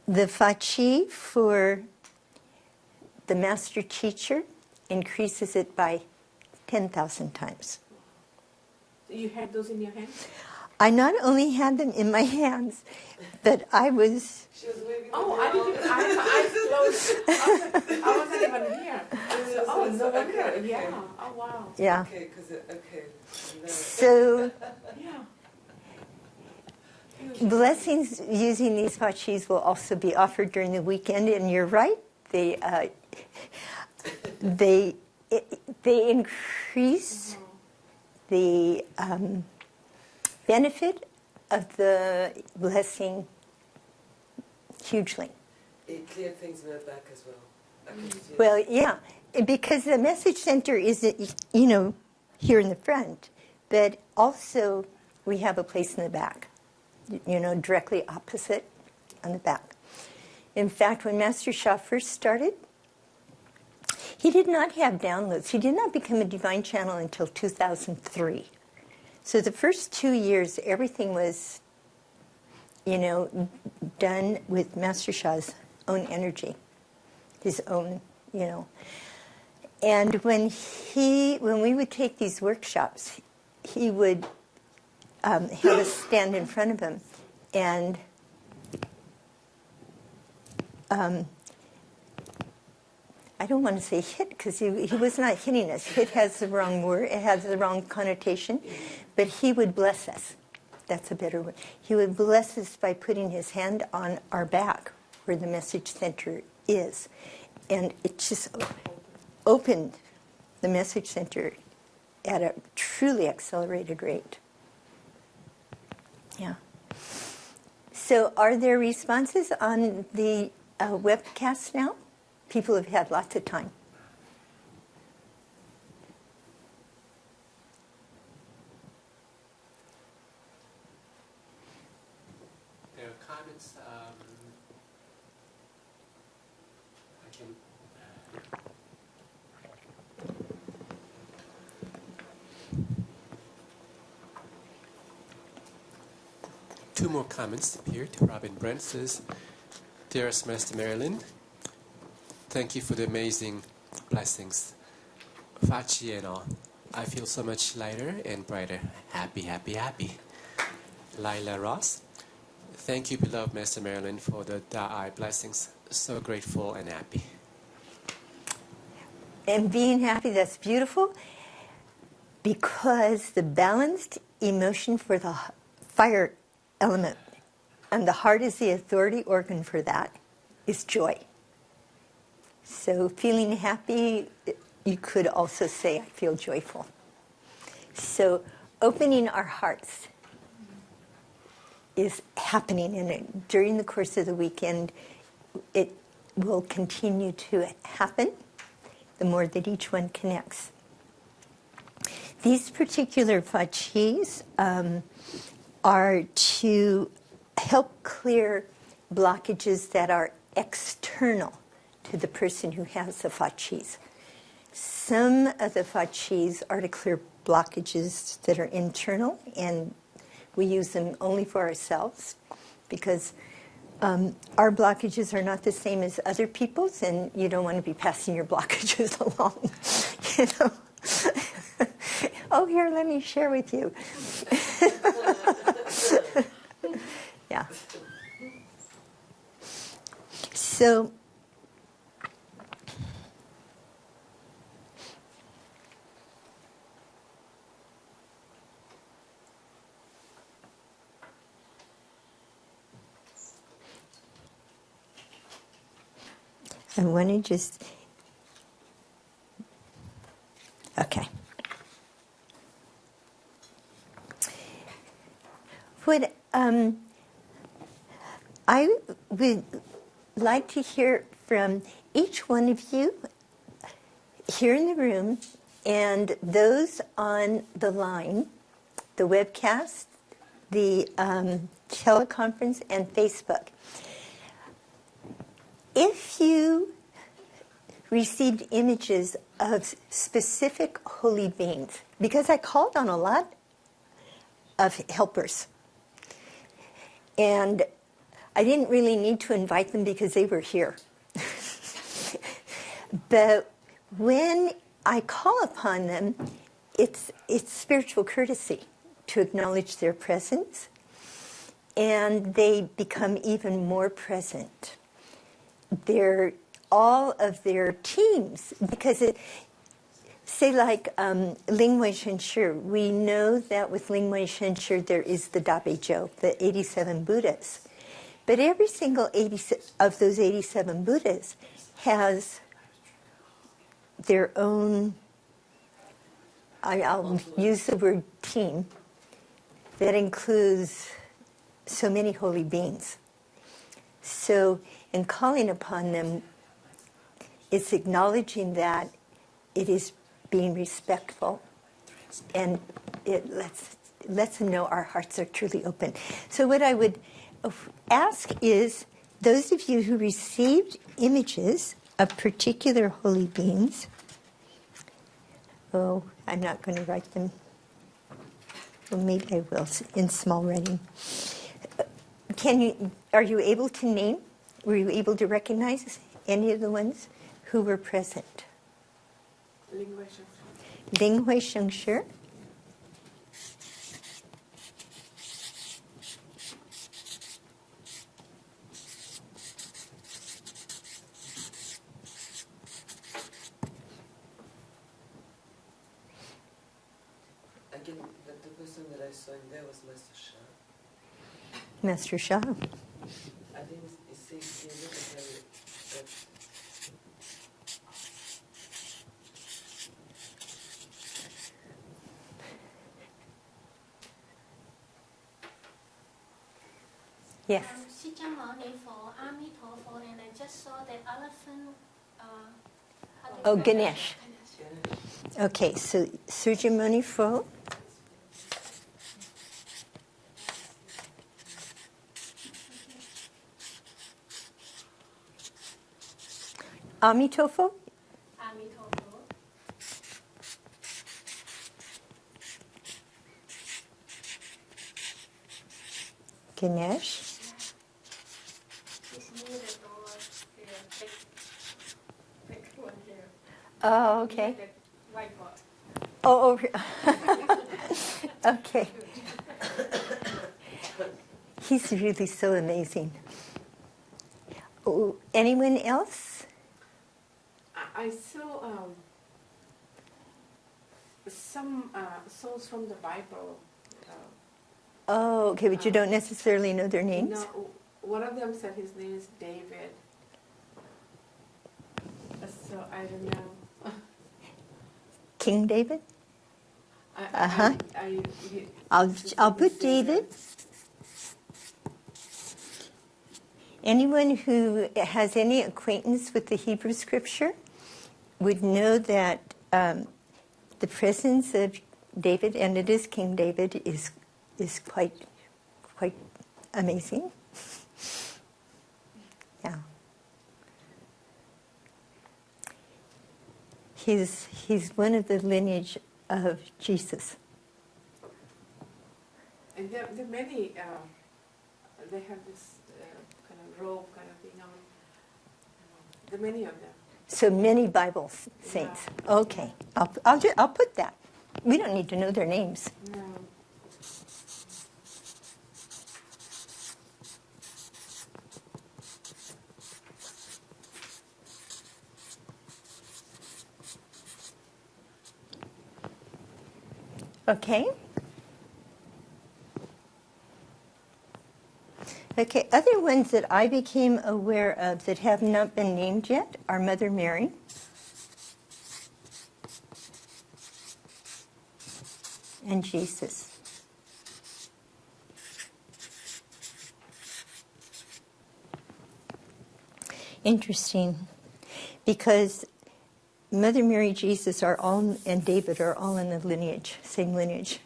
The fachi for the master teacher increases it by 10,000 times. You had those in your hands? I not only had them in my hands, but I was... I didn't. I closed. I wasn't even here. Oh, no wonder. Okay. Yeah. Oh, wow. Yeah. Okay, okay. So, Yeah. blessings using these fachis will also be offered during the weekend, and you're right, they increase the benefit of the blessing hugely. It cleared things in the back as well. Well, yeah, because the message center is, here in the front, but also we have a place in the back, directly opposite on the back. In fact, when Master Sha first started, he did not have downloads. He did not become a divine channel until 2003. So the first 2 years, everything was, done with Master Sha's own energy, his own, And when we would take these workshops, he would have us stand in front of him, and I don't want to say hit, because he was not hitting us. Hit has the wrong word. It has the wrong connotation. But he would bless us. That's a better word. He would bless us by putting his hand on our back where the message center is. And it just opened the message center at a truly accelerated rate. Yeah. So are there responses on the webcast now? People have had lots of time. There are comments. I can. Two more comments appeared. Robin Brent says, "Dearest Master Marilyn, thank you for the amazing blessings. Fachi and all. I feel so much lighter and brighter. Happy, happy, happy." Lila Ross, "Thank you, beloved Master Marilyn, for the Da'ai blessings. So grateful and happy." And being happy, that's beautiful, because the balanced emotion for the fire element, and the heart is the authority organ for that, is joy. So feeling happy, you could also say, I feel joyful. So opening our hearts is happening, and during the course of the weekend, it will continue to happen the more that each one connects. These particular fachis are to help clear blockages that are external to the person who has the fachis. Some of the fachis are to clear blockages that are internal, and we use them only for ourselves, because our blockages are not the same as other people's, and you don't want to be passing your blockages along. You know? Oh, here, let me share with you. Yeah. So, I want to just, okay. What I would like to hear from each one of you here in the room and those on the line, the webcast, the teleconference, and Facebook. If you received images of specific holy beings, because I called on a lot of helpers, and I didn't really need to invite them because they were here. But when I call upon them, it's spiritual courtesy to acknowledge their presence, and they become even more present. All of their teams, because say like Lingwei Shenshi, we know that with Lingwei Shenshi there is the Dabejo, the 87 Buddhas. But every single of those 87 Buddhas has their own, I'll use the word team, that includes so many holy beings. So in calling upon them, it's acknowledging that it is being respectful, and it lets them know our hearts are truly open. So what I would ask is, those of you who received images of particular holy beings, oh, I'm not going to write them. Well, maybe I will in small writing. Are you able to name? Were you able to recognize any of the ones who were present? Lingwei Shenshi. Again, the person that I saw in there was Master Sha. Master Shah. Yes. And I just saw that elephant. Oh, Ganesh. Okay, so Sujamuni Fo. Amitofo. Ganesh. Oh, okay. Oh, okay. He's really so amazing. Oh, anyone else? I saw some souls from the Bible. Oh, okay, but you don't necessarily know their names? No, one of them said his name is David. So I don't know. King David? Uh-huh. I'll put David. Anyone who has any acquaintance with the Hebrew Scripture would know that the presence of David, and it is King David, is quite amazing. Yeah. He's one of the lineage of Jesus. And there are many, they have this kind of robe kind of thing on. There are many of them. So many Bible saints. Yeah. Okay, I'll put that. We don't need to know their names. No. Okay. Okay, other ones that I became aware of that have not been named yet are Mother Mary, and Jesus. Interesting, because Mother Mary, Jesus are all, and David are all in the lineage, same lineage.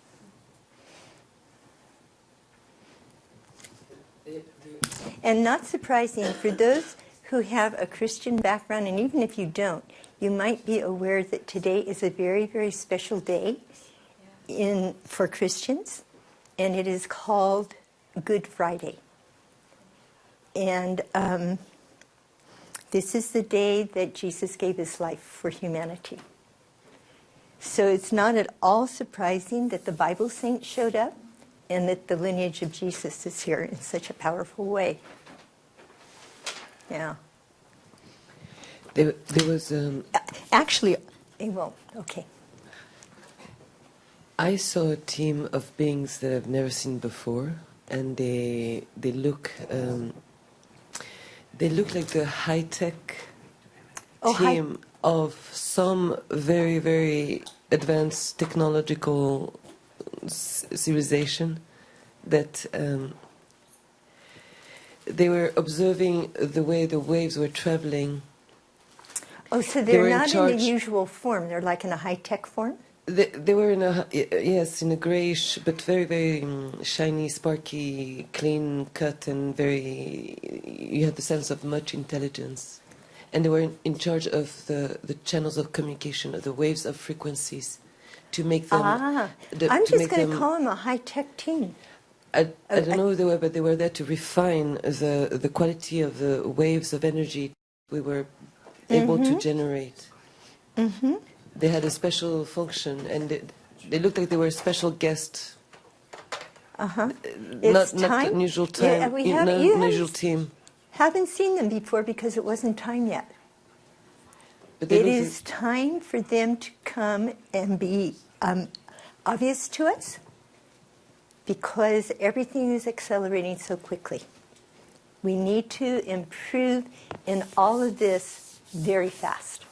And not surprising, for those who have a Christian background, and even if you don't, you might be aware that today is a very, very special day for Christians, and it is called Good Friday. And this is the day that Jesus gave his life for humanity. So it's not at all surprising that the Bible saints showed up and that the lineage of Jesus is here in such a powerful way. Yeah. There was... Actually, well, okay. I saw a team of beings that I've never seen before, and they look like the high-tech team of some very, very advanced technological civilization that they were observing the way the waves were traveling. Oh, so they're not in the usual form. They're like in a high-tech form? They were in a grayish, but very, very shiny, sparky, clean cut, and you had the sense of much intelligence. And they were in charge of the channels of communication, of the waves of frequencies, to make them... I'm just going to call them a high-tech team. I don't know who they were, but they were there to refine the quality of the waves of energy we were able to generate. Mm-hmm. They had a special function, and they looked like they were a special guest. Uh-huh. Not unusual time, Yeah, not unusual team. Haven't seen them before because it wasn't time yet. But it is time for them to come and be obvious to us, because everything is accelerating so quickly. We need to improve in all of this very fast.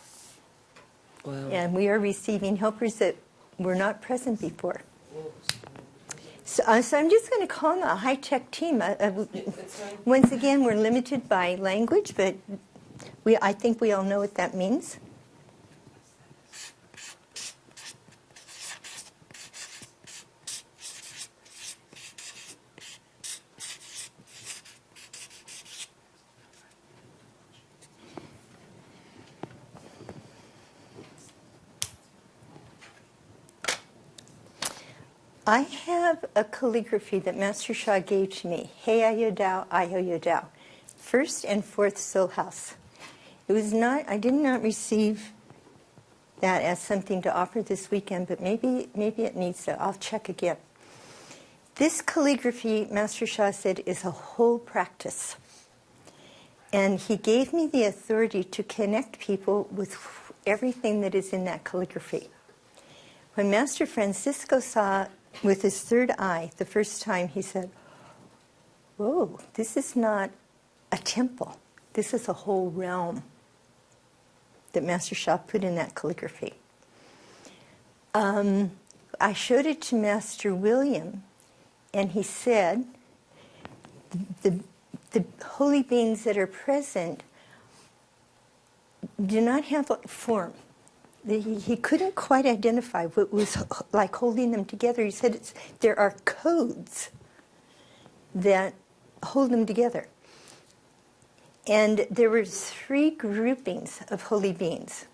Wow. And we are receiving helpers that were not present before. So I'm just going to call them a high-tech team. Once again, we're limited by language, but I think we all know what that means. I have a calligraphy that Master Sha gave to me. Hey Ayo Dao, Ayo Yo Dao. First and fourth soul house. It was not, I did not receive that as something to offer this weekend, but maybe it needs to. I'll check again. This calligraphy, Master Sha said, is a whole practice. And he gave me the authority to connect people with everything that is in that calligraphy. When Master Francisco saw with his third eye the first time, he said, whoa, this is not a temple. This is a whole realm that Master Sha put in that calligraphy. I showed it to Master William, and he said, the holy beings that are present do not have a form. He couldn't quite identify what was like holding them together. He said there are codes that hold them together. And there were 3 groupings of holy beings.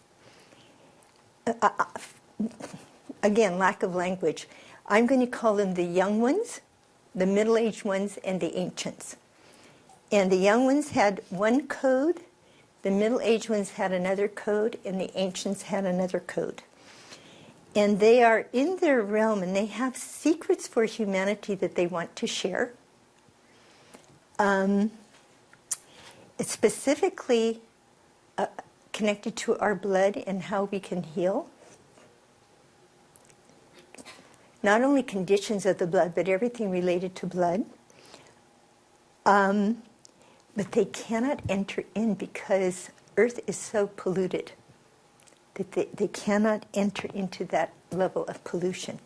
Again, lack of language. I'm going to call them the young ones, the middle-aged ones, and the ancients. And the young ones had one code, the middle-aged ones had another code, and the ancients had another code. And they are in their realm, and they have secrets for humanity that they want to share. It's specifically connected to our blood and how we can heal. Not only conditions of the blood, but everything related to blood. But they cannot enter in because Earth is so polluted that they cannot enter into that level of pollution.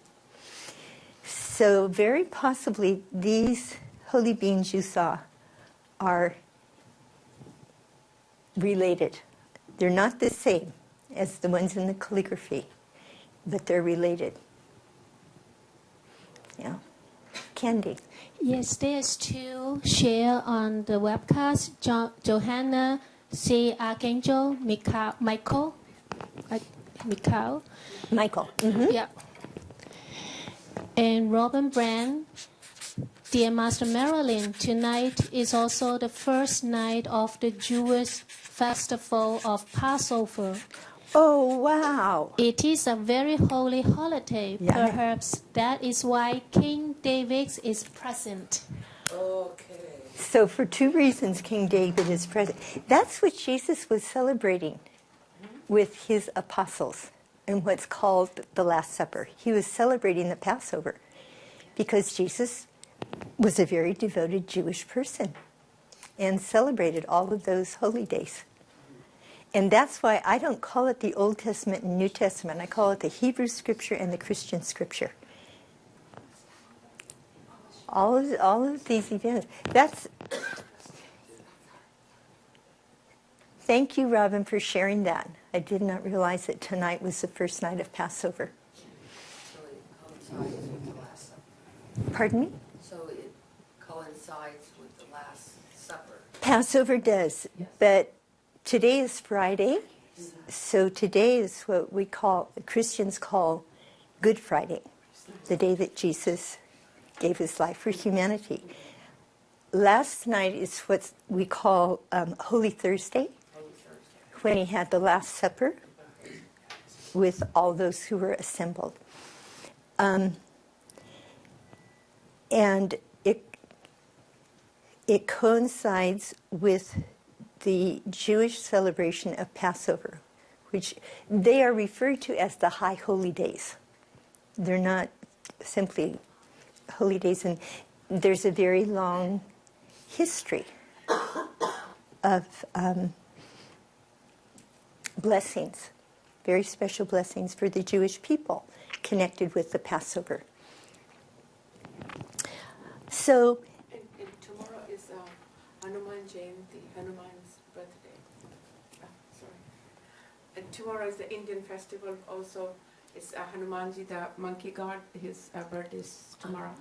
So very possibly these holy beings you saw are related. They're not the same as the ones in the calligraphy, but they're related. Yeah. Candy. Yes, there's 2 share on the webcast. Johanna C. Archangel, Michael. Mm-hmm. Yeah. And Robin Brand. Dear Master Marilyn, tonight is also the first night of the Jewish festival of Passover. Oh, wow. It is a very holy holiday. Yeah. Perhaps that is why King David is present. Okay. So for 2 reasons, King David is present. That's what Jesus was celebrating with his apostles in what's called the Last Supper. He was celebrating the Passover because Jesus was a very devoted Jewish person and celebrated all of those holy days. And that's why I don't call it the Old Testament and New Testament. I call it the Hebrew Scripture and the Christian Scripture. All of these events. Thank you, Robin, for sharing that. I did not realize that tonight was the first night of Passover. So it coincides with the Last Supper. Pardon me? So it coincides with the Last Supper. Passover does, Yes. but today is Friday, so today is what Christians call Good Friday, the day that Jesus gave his life for humanity. Last night is what we call Holy Thursday, when he had the Last Supper with all those who were assembled. And it coincides with the Jewish celebration of Passover, which they are referred to as the High Holy Days. They're not simply holy days, and there's a very long history of blessings, very special blessings for the Jewish people connected with the Passover. So, and tomorrow is Hanuman Jayanti, Hanuman's birthday. Sorry. And tomorrow is the Indian festival also. It's Hanumanji, the monkey god. His birthday is tomorrow.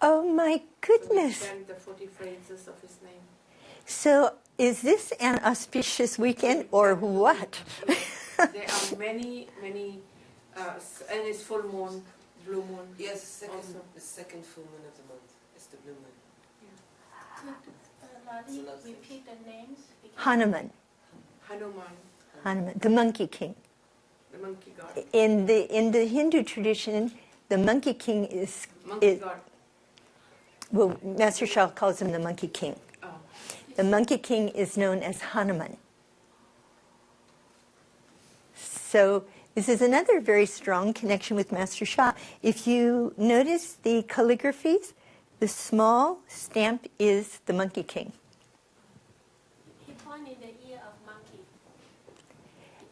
oh my goodness. So we chant the 40 phrases of his name. So, is this an auspicious weekend or what? There are many, and it's full moon, blue moon. Yes, also. the second full moon of the month is the blue moon. Could Lali repeat the names? Hanuman, Hanuman, the monkey king. the monkey god. In the Hindu tradition, the monkey king is God. well, Master Shah calls him the monkey king. Oh. The monkey king is known as Hanuman. So this is another very strong connection with Master Shah. If you notice the calligraphies, the small stamp is the monkey king. He pointed in the ear of monkey.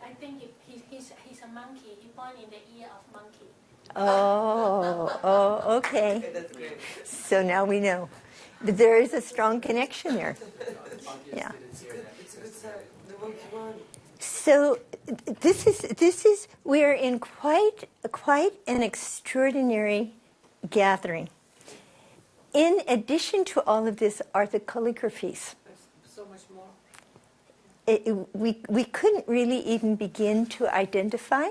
I think he's a monkey. He pointed in the ear of monkey. Oh, okay. That's great. So now we know. But there is a strong connection there. Yeah. It's a good sign. The monkey one. So this is we're in quite an extraordinary gathering. In addition to all of this are the calligraphies. There's so much more. We couldn't really even begin to identify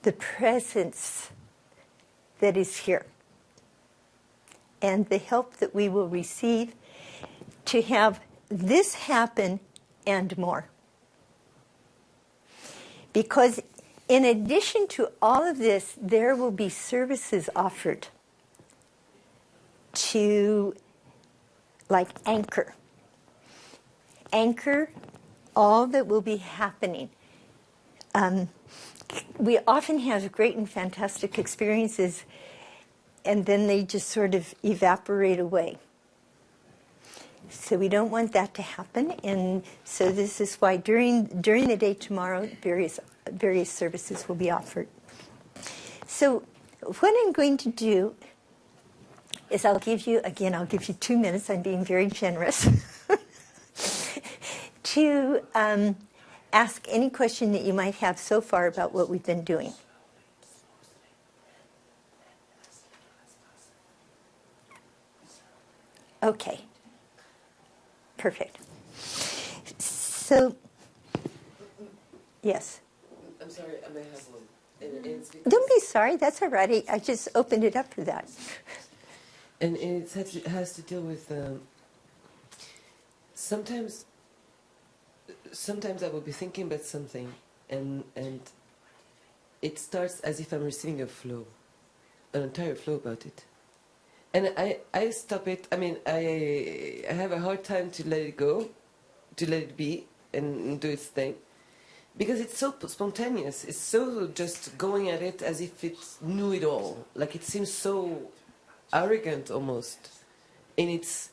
the presence that is here and the help that we will receive to have this happen and more. Because in addition to all of this, there will be services offered to, like, anchor all that will be happening. We often have great and fantastic experiences, and then they just sort of evaporate away. So we don't want that to happen, and so this is why during the day tomorrow, various services will be offered. So what I'm going to do is I'll give you 2 minutes. I'm being very generous to ask any question that you might have so far about what we've been doing. Okay. Perfect. So, yes. I'm sorry, I may have one. And it's Don't be sorry. That's all right. I just opened it up for that. And it has to deal with sometimes I will be thinking about something, and it starts as if I'm receiving a flow, an entire flow about it. And I stop it. I mean, I have a hard time to let it go, to let it be, and do its thing. Because it's so spontaneous. It's so just going at it as if it knew it all. Like it seems so arrogant almost in its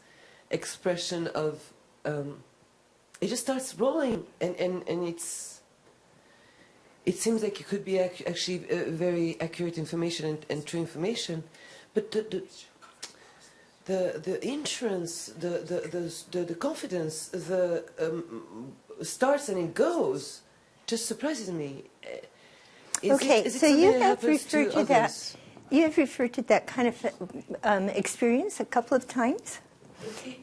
expression of... it just starts rolling, and it seems like it could be actually very accurate information and true information. But the insurance, the confidence, starts and it goes, just surprises me. Okay, so you have referred to that. You have referred to that kind of experience a couple of times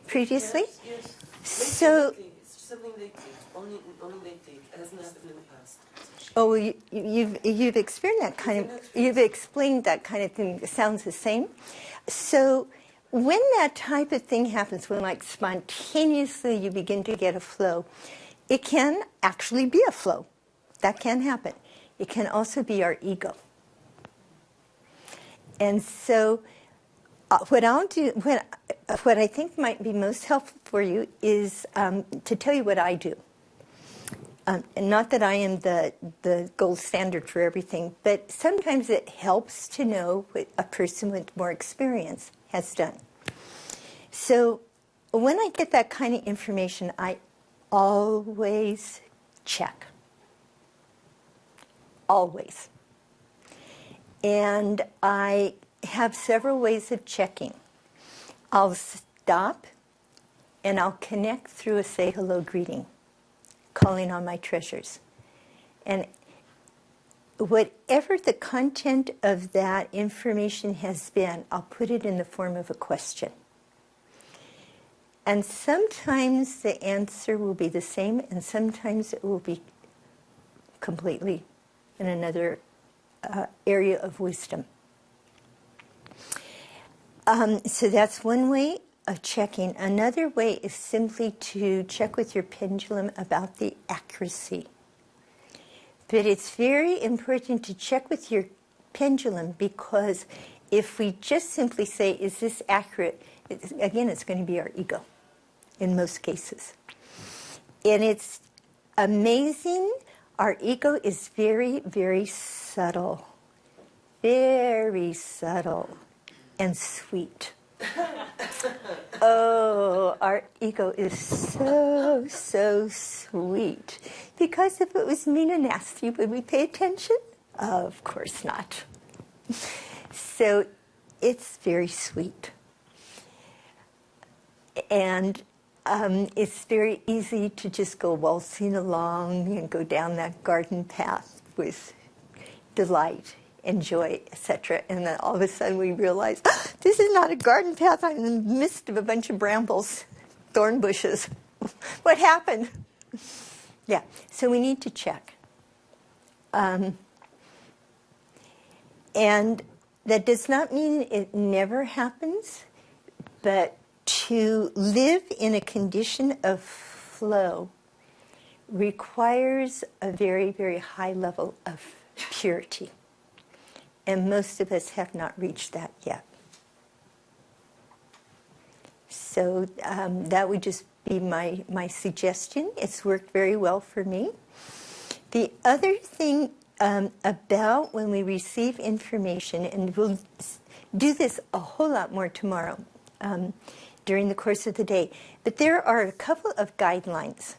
previously. Yes. So, It's something lately. Only lately. It hasn't happened in the past. oh, you've experienced that kind of. You've explained that kind of thing. It sounds the same. So, when that type of thing happens, when like spontaneously you begin to get a flow, it can actually be a flow. That can happen. It can also be our ego. And so, what I'll do, what I think might be most helpful for you is to tell you what I do. and not that I am the gold standard for everything, but sometimes it helps to know what a person with more experience has done. So when I get that kind of information, I always check. Always. And I have several ways of checking. I'll stop and I'll connect through a say hello greeting, calling on my treasures. And whatever the content of that information has been, I'll put it in the form of a question. And sometimes the answer will be the same, and sometimes it will be completely in another area of wisdom. So that's one way of checking. Another way is simply to check with your pendulum about the accuracy. But it's very important to check with your pendulum, because if we just simply say, is this accurate? Again, it's going to be our ego in most cases. And it's amazing. Our ego is very, very subtle. Very subtle and sweet. Oh, our ego is so, so sweet. Because if it was mean and nasty, would we pay attention? Of course not. So it's very sweet. And it's very easy to just go waltzing along and go down that garden path with delight and joy, etc. And then all of a sudden we realize, this is not a garden path. I'm in the midst of a bunch of brambles, thorn bushes. What happened? Yeah, so we need to check. And that does not mean it never happens, but to live in a condition of flow requires a very, very high level of purity. And most of us have not reached that yet. So that would just be my suggestion. It's worked very well for me. The other thing about when we receive information, and we'll do this a whole lot more tomorrow during the course of the day, but there are a couple of guidelines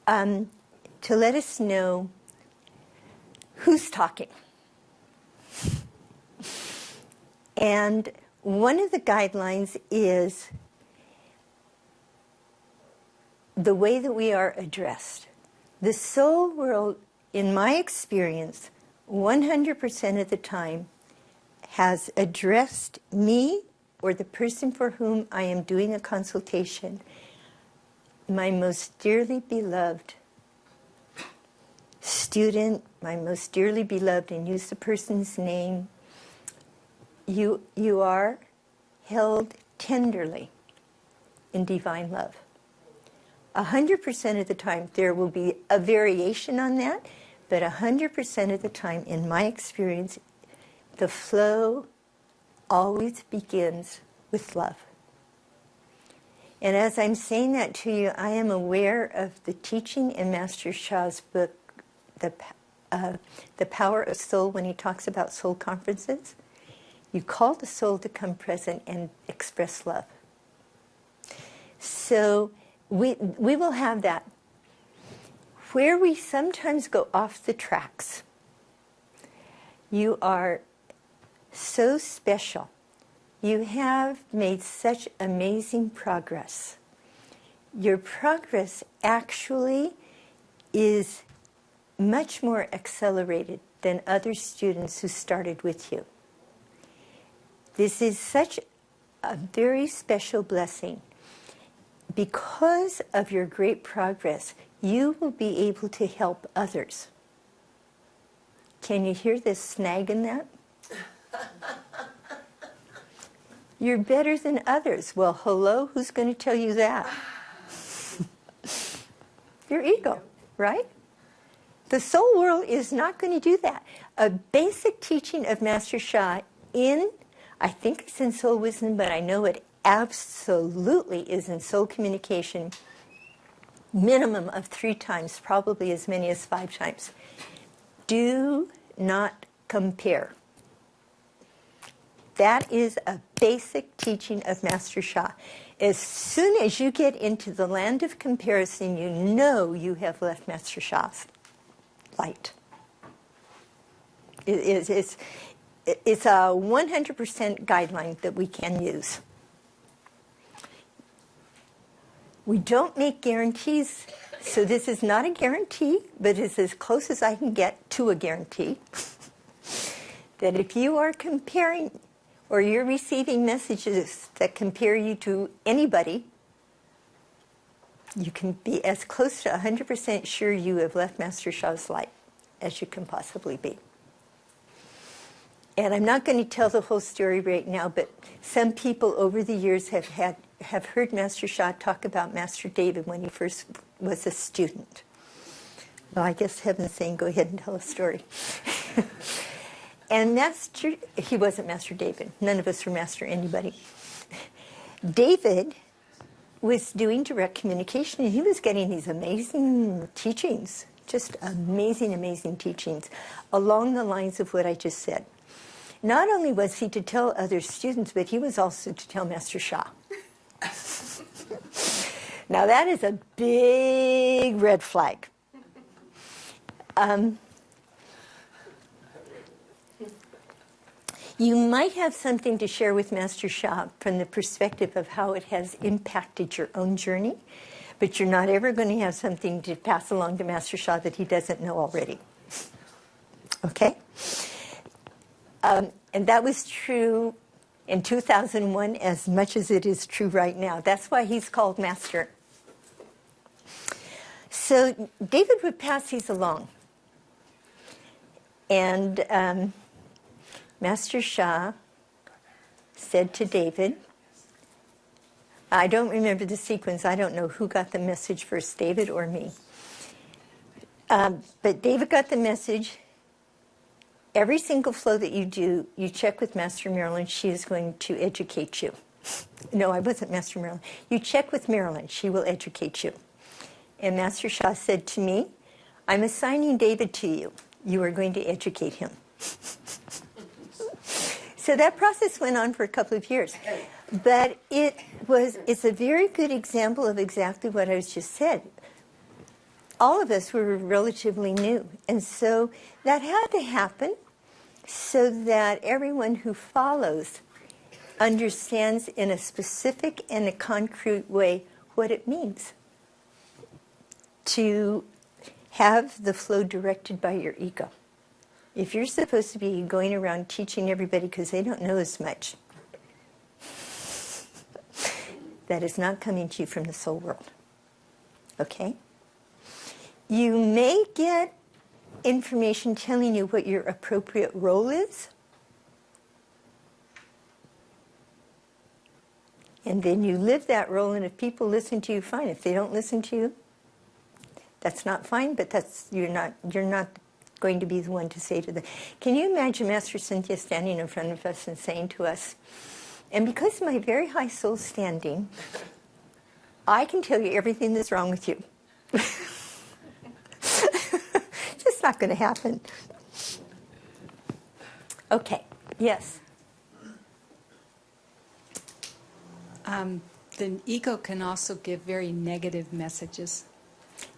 to let us know who's talking. And one of the guidelines is the way that we are addressed. The soul world, in my experience, 100% of the time has addressed me or the person for whom I am doing a consultation, my most dearly beloved student, my most dearly beloved, and use the person's name. You are held tenderly in divine love. 100% of the time, there will be a variation on that, but 100% of the time, in my experience, the flow always begins with love. And as I'm saying that to you, I am aware of the teaching in Master Sha's book, The Power of Soul, when he talks about soul conferences. You call the soul to come present and express love. So we will have that. Where we sometimes go off the tracks, you are so special. You have made such amazing progress. Your progress actually is much more accelerated than other students who started with you. This is such a very special blessing. Because of your great progress, you will be able to help others. Can you hear this snag in that? You're better than others. Well, hello, who's going to tell you that? Your ego, right? The soul world is not going to do that. A basic teaching of Master Sha I think it's in Soul Wisdom, but I know it absolutely is in Soul Communication, minimum of 3 times, probably as many as 5 times. Do not compare. That is a basic teaching of Master Sha. As soon as you get into the land of comparison, you know you have left Master Sha's light. It's a 100% guideline that we can use. We don't make guarantees, so this is not a guarantee, but it's as close as I can get to a guarantee. That if you are comparing or you're receiving messages that compare you to anybody, you can be as close to 100% sure you have left Master Sha's light as you can possibly be. And I'm not going to tell the whole story right now, but some people over the years have heard Master Sha talk about Master David when he first was a student. Well, I guess heaven's saying, go ahead and tell a story. And he wasn't Master David. None of us were Master anybody. David was doing direct communication, and he was getting these amazing teachings, just amazing, amazing teachings, along the lines of what I just said. Not only was he to tell other students, but he was also to tell Master Sha. Now that is a big red flag. You might have something to share with Master Sha from the perspective of how it has impacted your own journey, but you're not ever going to have something to pass along to Master Sha that he doesn't know already. Okay? And that was true in 2001 as much as it is true right now. That's why he's called Master. So David would pass these along. And Master Sha said to David, I don't remember the sequence. I don't know who got the message first, David or me. But David got the message. Every single flow that you do, you check with Master Marilyn. She is going to educate you. No, I wasn't Master Marilyn. You check with Marilyn. She will educate you. And Master Sha said to me, I'm assigning David to you. You are going to educate him. So that process went on for a couple of years. But it's a very good example of exactly what I just said. All of us were relatively new. And so that had to happen so that everyone who follows understands in a specific and a concrete way what it means to have the flow directed by your ego. If you're supposed to be going around teaching everybody because they don't know as much, that is not coming to you from the soul world. Okay? You may get information telling you what your appropriate role is, and then you live that role, and if people listen to you, fine. If they don't listen to you, that's not fine, but you're not going to be the one to say to them. Can you imagine Master Cynthia standing in front of us and saying to us, and because of my very high soul standing, I can tell you everything that's wrong with you. Just not going to happen. Okay, yes. The ego can also give very negative messages.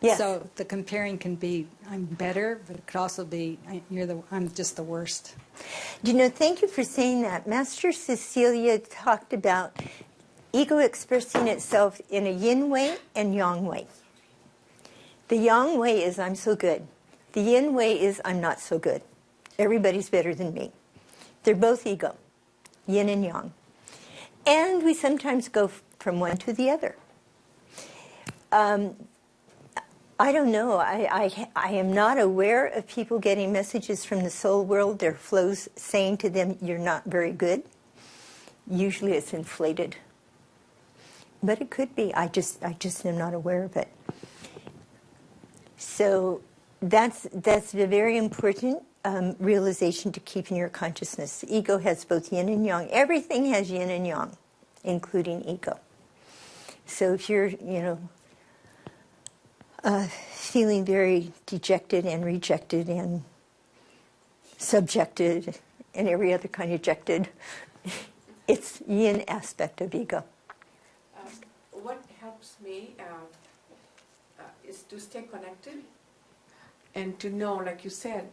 Yes. So the comparing can be, I'm better, but it could also be, I'm just the worst. Thank you for saying that. Master Cecilia talked about ego expressing itself in a yin way and yang way. The yang way is I'm so good. The yin way is I'm not so good. Everybody's better than me. They're both ego, yin and yang. And we sometimes go from one to the other. I don't know. I am not aware of people getting messages from the soul world, their flows saying to them, you're not very good. Usually it's inflated. But it could be. I just am not aware of it. So that's a very important realization to keep in your consciousness. The ego has both yin and yang. Everything has yin and yang, including ego. So if you're, feeling very dejected and rejected and subjected and every other kind of ejected. It's yin aspect of ego. What helps me is to stay connected and to know, like you said,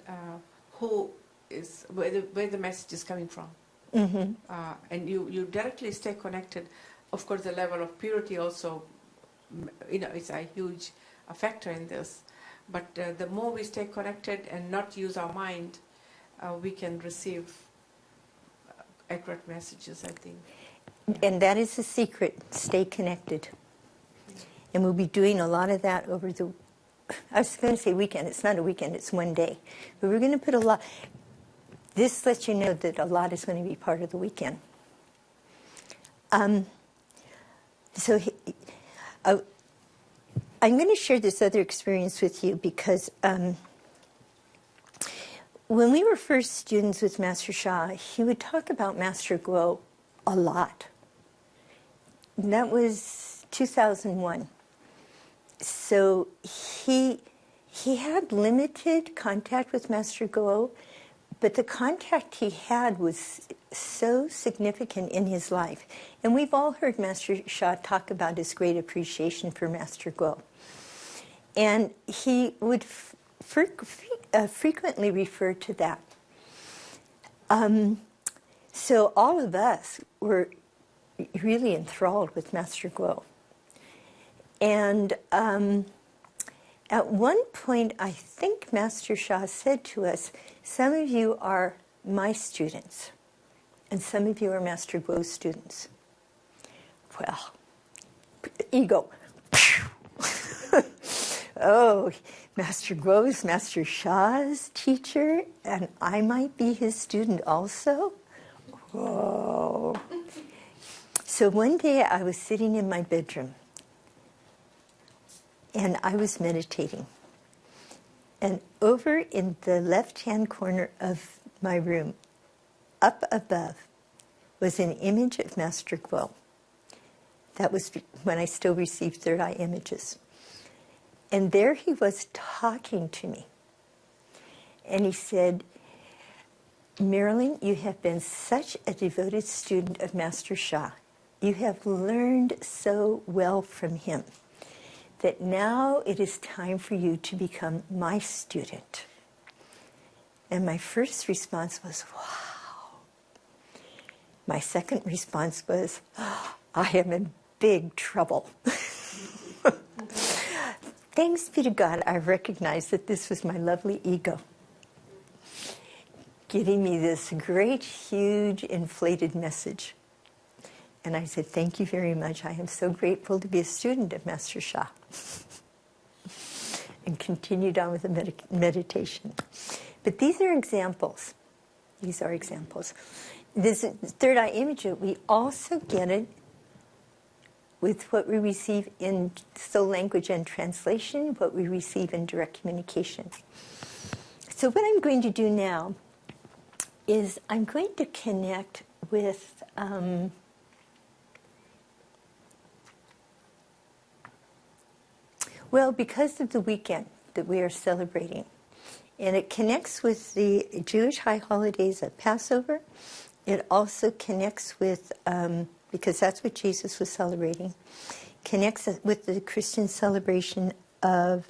who is where the message is coming from. Mm-hmm. And you directly stay connected. Of course, the level of purity also, it's a huge factor in this. But the more we stay connected and not use our mind, we can receive accurate messages, I think. And that is the secret. Stay connected. And we'll be doing a lot of that over the, I was going to say weekend. It's not a weekend, it's one day. But we're going to put a lot, this lets you know that a lot is going to be part of the weekend. So I'm going to share this other experience with you because when we were first students with Master Sha, he would talk about Master Guo a lot. And that was 2001. So he had limited contact with Master Guo, but the contact he had was so significant in his life. And we've all heard Master Sha talk about his great appreciation for Master Guo. And he would frequently refer to that. So all of us were really enthralled with Master Guo. And at one point, I think Master Sha said to us, some of you are my students, and some of you are Master Guo's students. Well, ego. Oh, Master Guo is Master Sha's teacher, and I might be his student also? Whoa. So one day I was sitting in my bedroom, and I was meditating. And over in the left-hand corner of my room, up above, was an image of Master Guo. That was when I still received third eye images. And there he was talking to me. And he said, Marilyn, you have been such a devoted student of Master Sha. You have learned so well from him that now it is time for you to become my student. And my first response was, wow. My second response was, oh, I am in big trouble. Thanks be to God, I recognized that this was my lovely ego, giving me this great, huge, inflated message. And I said, thank you very much. I am so grateful to be a student of Master Sha. And continued on with the meditation. But these are examples. These are examples. This third eye image, we also get it with what we receive in soul language and translation, what we receive in direct communication. So what I'm going to do now is I'm going to connect with well, because of the weekend that we are celebrating, and it connects with the Jewish high holidays of Passover. It also connects with, because that's what Jesus was celebrating, connects with the Christian celebration of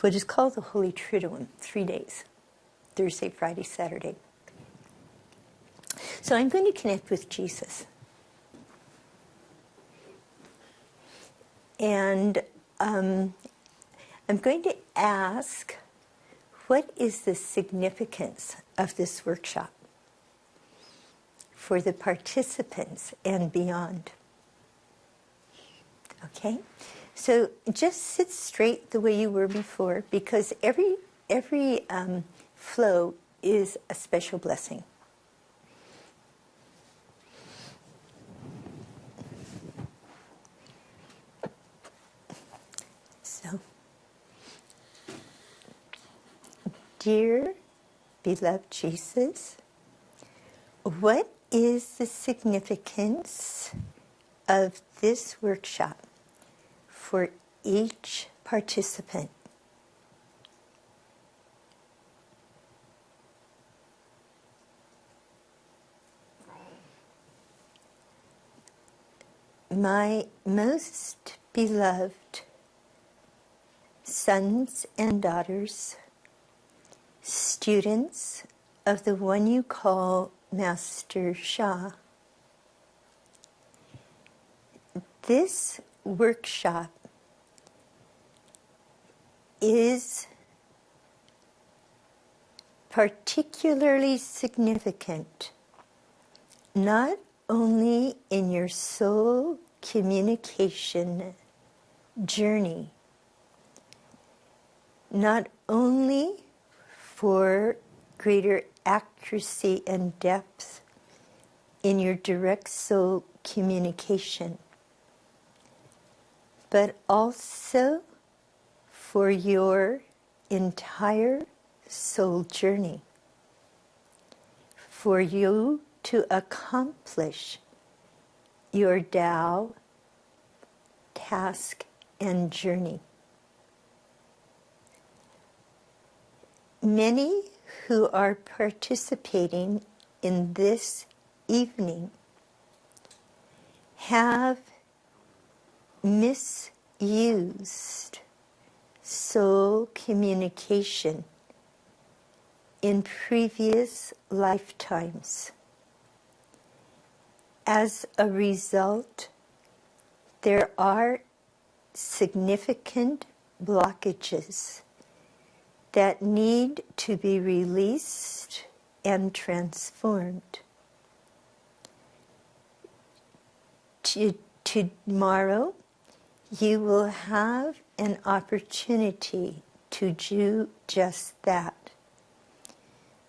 what is called the Holy Triduum, 3 days, Thursday, Friday, Saturday. So I'm going to connect with Jesus. And I'm going to ask, what is the significance of this workshop for the participants and beyond? Okay? So just sit straight the way you were before, because every flow is a special blessing. So, dear beloved Jesus, what is the significance of this workshop for each participant. My most beloved sons and daughters, students of the one you call Master Sha, this workshop is particularly significant, not only in your soul communication journey, not only for greater accuracy and depth in your direct soul communication, but also for your entire soul journey, for you to accomplish your Tao task and journey. Many who are participating in this evening have misused soul communication in previous lifetimes. As a result, there are significant blockages that need to be released and transformed. Tomorrow, you will have an opportunity to do just that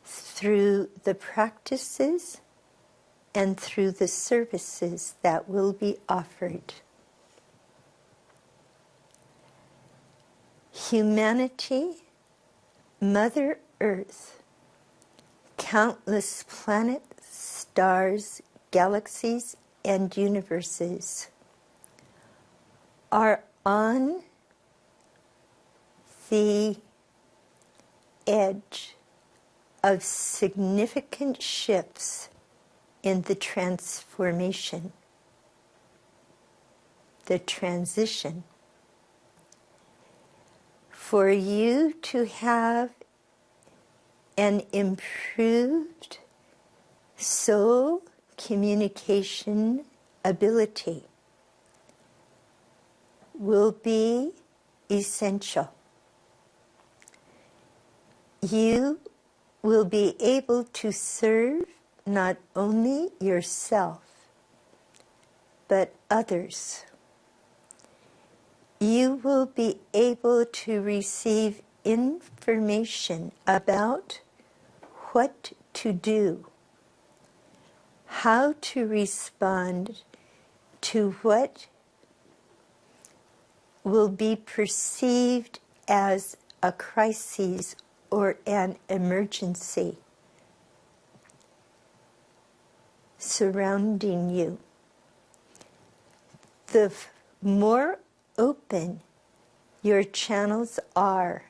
through the practices and through the services that will be offered. Humanity, Mother Earth, countless planets, stars, galaxies, and universes are on the edge of significant shifts in the transformation, the transition. For you to have an improved soul communication ability will be essential. You will be able to serve not only yourself, but others. You will be able to receive information about what to do, how to respond to what will be perceived as a crisis or an emergency surrounding you. The more open your channels are,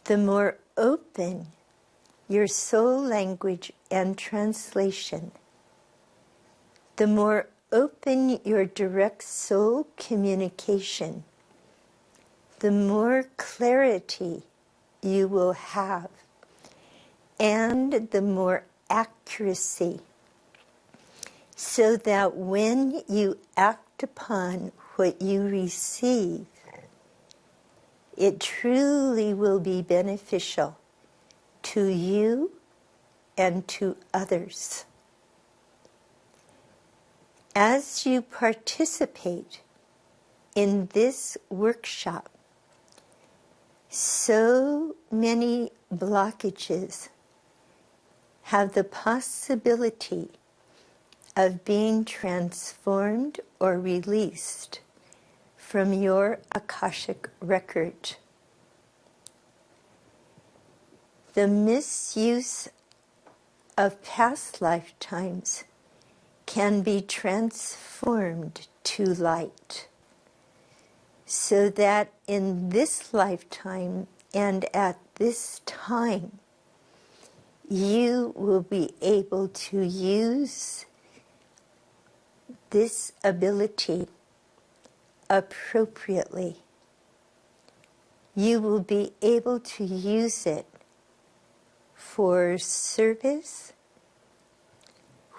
the more open your soul language and translation, the more open your direct soul communication, the more clarity you will have, and the more accuracy, so that when you act upon what you receive, it truly will be beneficial to you and to others. As you participate in this workshop, so many blockages have the possibility of being transformed or released from your Akashic record. The misuse of past lifetimes can be transformed to light. so that in this lifetime and at this time, you will be able to use this ability appropriately. You will be able to use it for service,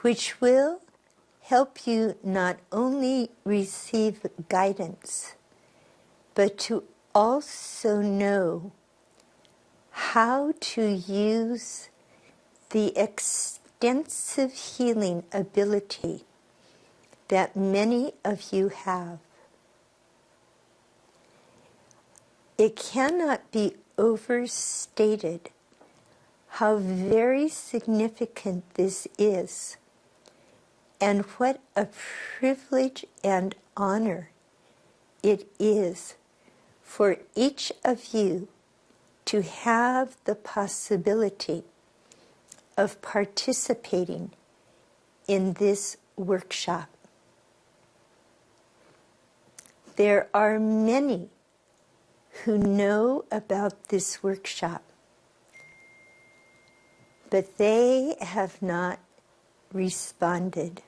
which will help you not only receive guidance, but to also know how to use the extensive healing ability that many of you have. It cannot be overstated how very significant this is, and what a privilege and honor it is for each of you to have the possibility of participating in this workshop. There are many who know about this workshop, but they have not responded.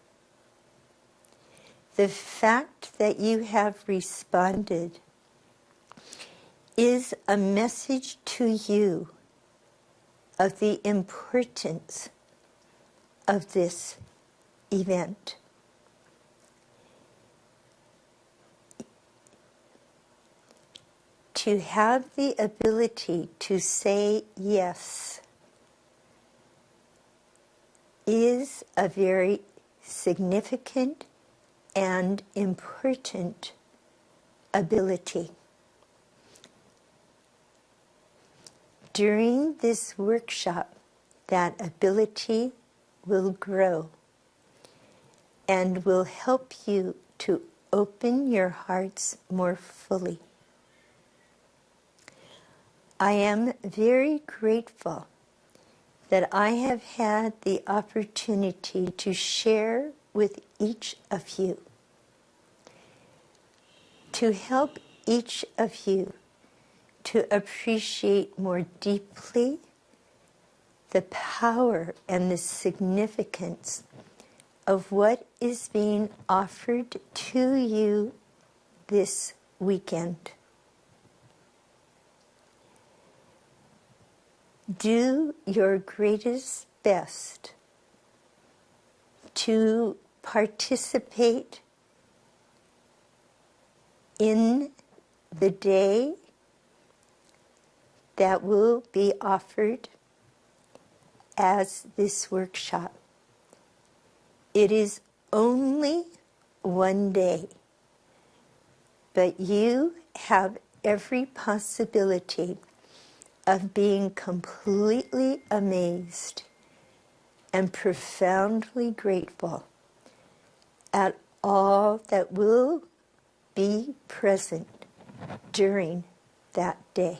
The fact that you have responded is a message to you of the importance of this event. To have the ability to say yes is a very significant and important ability. During this workshop, that ability will grow and will help you to open your hearts more fully. I am very grateful that I have had the opportunity to share with each of you, to help each of you to appreciate more deeply the power and the significance of what is being offered to you this weekend. Do your greatest best to participate in the day that will be offered as this workshop. It is only one day, but you have every possibility of being completely amazed and profoundly grateful at all that will be present during that day.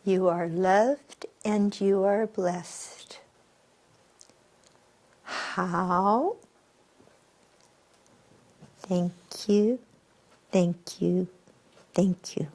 You are loved and you are blessed. How? Thank you, thank you, thank you.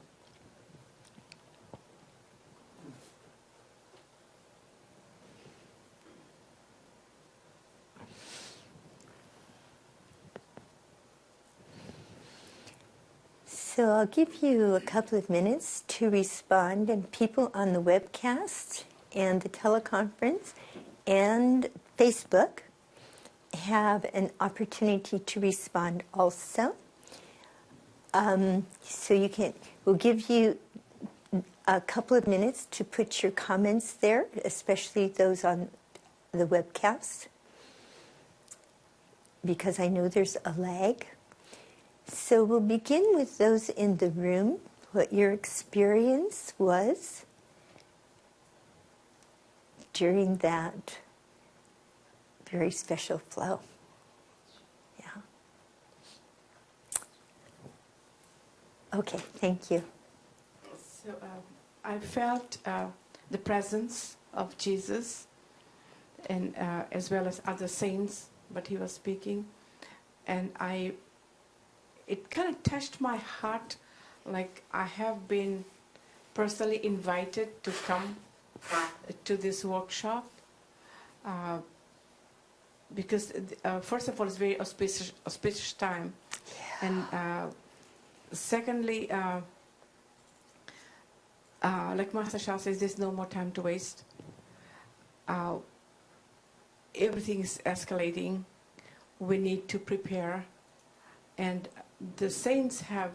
So I'll give you a couple of minutes to respond, and people on the webcast and the teleconference and Facebook have an opportunity to respond also. So you can, we'll give you a couple of minutes to put your comments there, especially those on the webcast, because I know there's a lag. So we'll begin with those in the room, what your experience was during that very special flow. Yeah. Okay, thank you. So I felt the presence of Jesus, and as well as other saints, but he was speaking, and it kind of touched my heart, like I have been personally invited to come to this workshop because first of all, it's very auspicious time, and secondly, like Master Shah says, there's no more time to waste. Everything is escalating. We need to prepare, and the saints have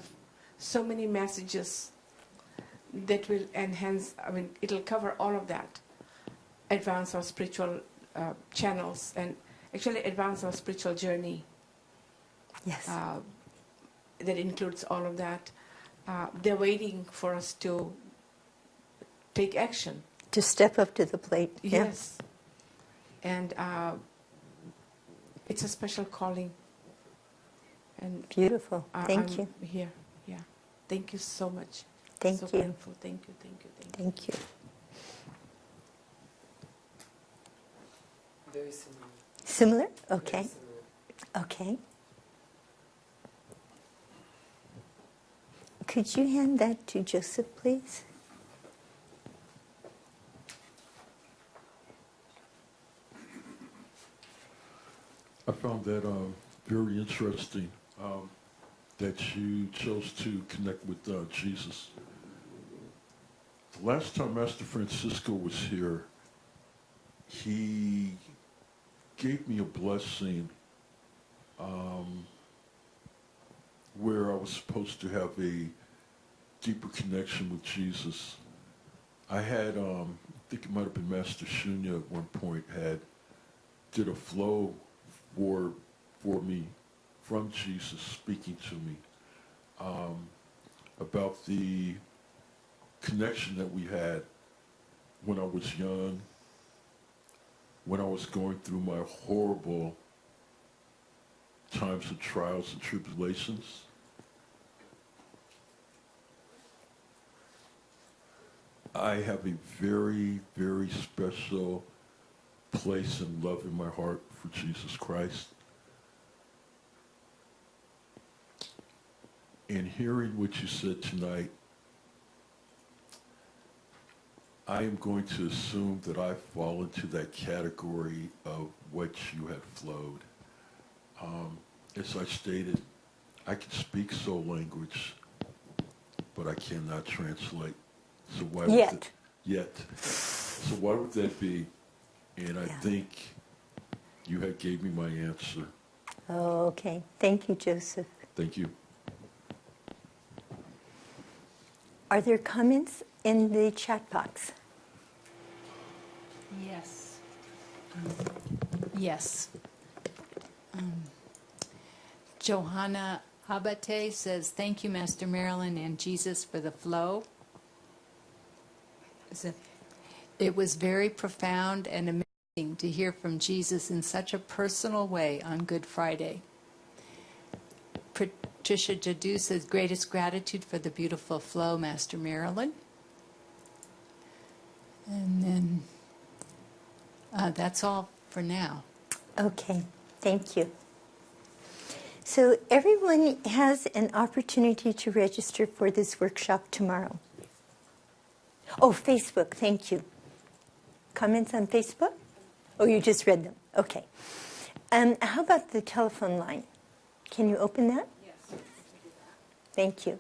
so many messages that will enhance, I mean, it'll cover all of that, advance our spiritual channels, and actually advance our spiritual journey. Yes. That includes all of that. They're waiting for us to take action. To step up to the plate. Yes. And it's a special calling. And beautiful. Thank you. Here. Yeah. Thank you so much. Thank so you. Beautiful. Thank you. Thank you. Thank you. Very similar. Similar? Okay. Very similar. Okay. Could you hand that to Joseph, please? I found that very interesting that you chose to connect with Jesus. The last time Master Francisco was here, he gave me a blessing where I was supposed to have a deeper connection with Jesus. I had, I think it might have been Master Shunya at one point, did a flow for me from Jesus speaking to me about the connection that we had when I was young, when I was going through my horrible times of trials and tribulations. I have a very, very special place and love in my heart for Jesus Christ. And hearing what you said tonight, I am going to assume that I fall into that category of what you had flowed. As I stated, I can speak soul language, but I cannot translate. So why yet. Would yet. So why would that be? And I think you had gave me my answer. Oh, okay. Thank you, Joseph. Thank you. Are there comments in the chat box? Yes. Yes. Johanna Abate says, thank you, Master Marilyn and Jesus, for the flow. It was very profound and amazing to hear from Jesus in such a personal way on Good Friday. Patricia Jadu says, greatest gratitude for the beautiful flow, Master Marilyn. And then that's all for now. Okay, thank you. So everyone has an opportunity to register for this workshop tomorrow. Oh, Facebook, thank you. Comments on Facebook? Oh, you just read them. Okay. How about the telephone line? Can you open that? Yes. Thank you.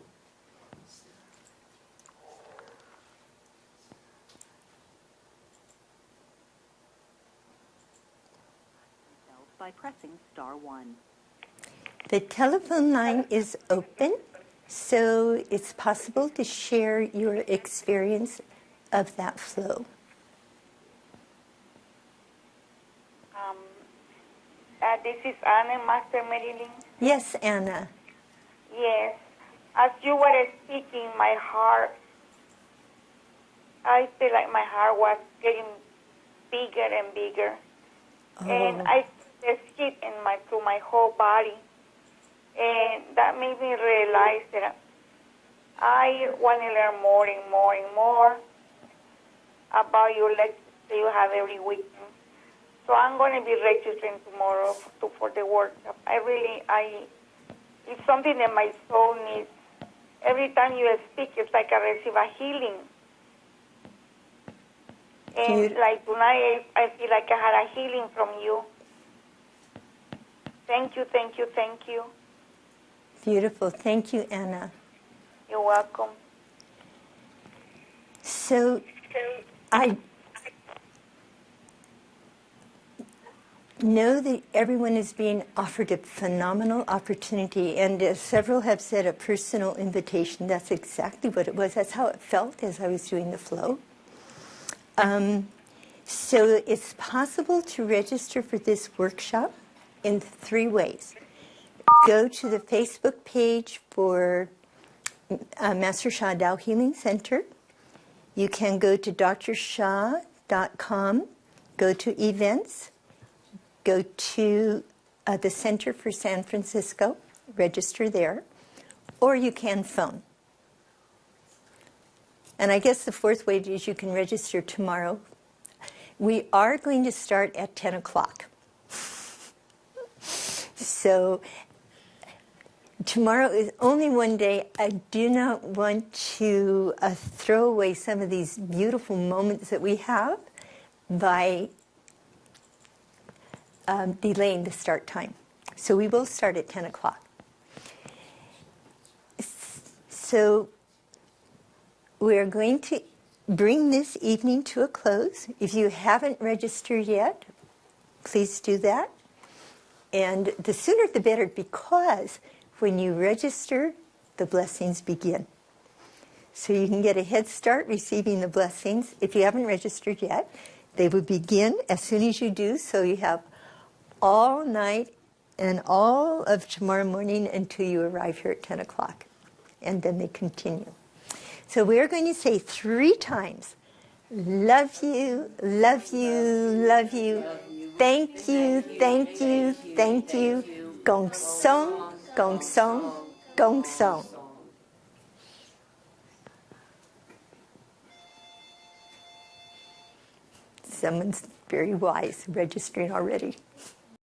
By pressing *1. The telephone line is open, so it's possible to share your experience of that flow. This is Anna, Master Marilyn. Yes, Anna. Yes. As you were speaking, my heart, I feel like my heart was getting bigger and bigger. Oh. And I felt the heat through my whole body. And that made me realize that I want to learn more and more and more about your lectures that you have every weekend. So I'm going to be registering tomorrow for the workshop. I It's something that my soul needs. Every time you speak, it's like I receive a healing. And like tonight, I feel like I had a healing from you. Thank you, thank you, thank you. Beautiful. Thank you, Anna. You're welcome. So I know that everyone is being offered a phenomenal opportunity, and as several have said, a personal invitation. That's exactly what it was. That's how it felt as I was doing the flow. So it's possible to register for this workshop in 3 ways. Go to the Facebook page for Master Sha Tao Healing Center. You can go to drsha.com, go to events, go to the Center for San Francisco, register there, or you can phone. And I guess the 4th way is you can register tomorrow. We are going to start at 10 o'clock. So tomorrow is only one day. I do not want to throw away some of these beautiful moments that we have by delaying the start time. So we will start at 10 o'clock. So we're going to bring this evening to a close. If you haven't registered yet, please do that. And the sooner the better, because when you register, the blessings begin. So you can get a head start receiving the blessings. If you haven't registered yet, they will begin as soon as you do. So you have all night and all of tomorrow morning until you arrive here at 10 o'clock. And then they continue. So we're going to say 3 times, love you, love you, love you, thank you, thank you, thank you, gong song, gong song, gong song. Someone's very wise registering already.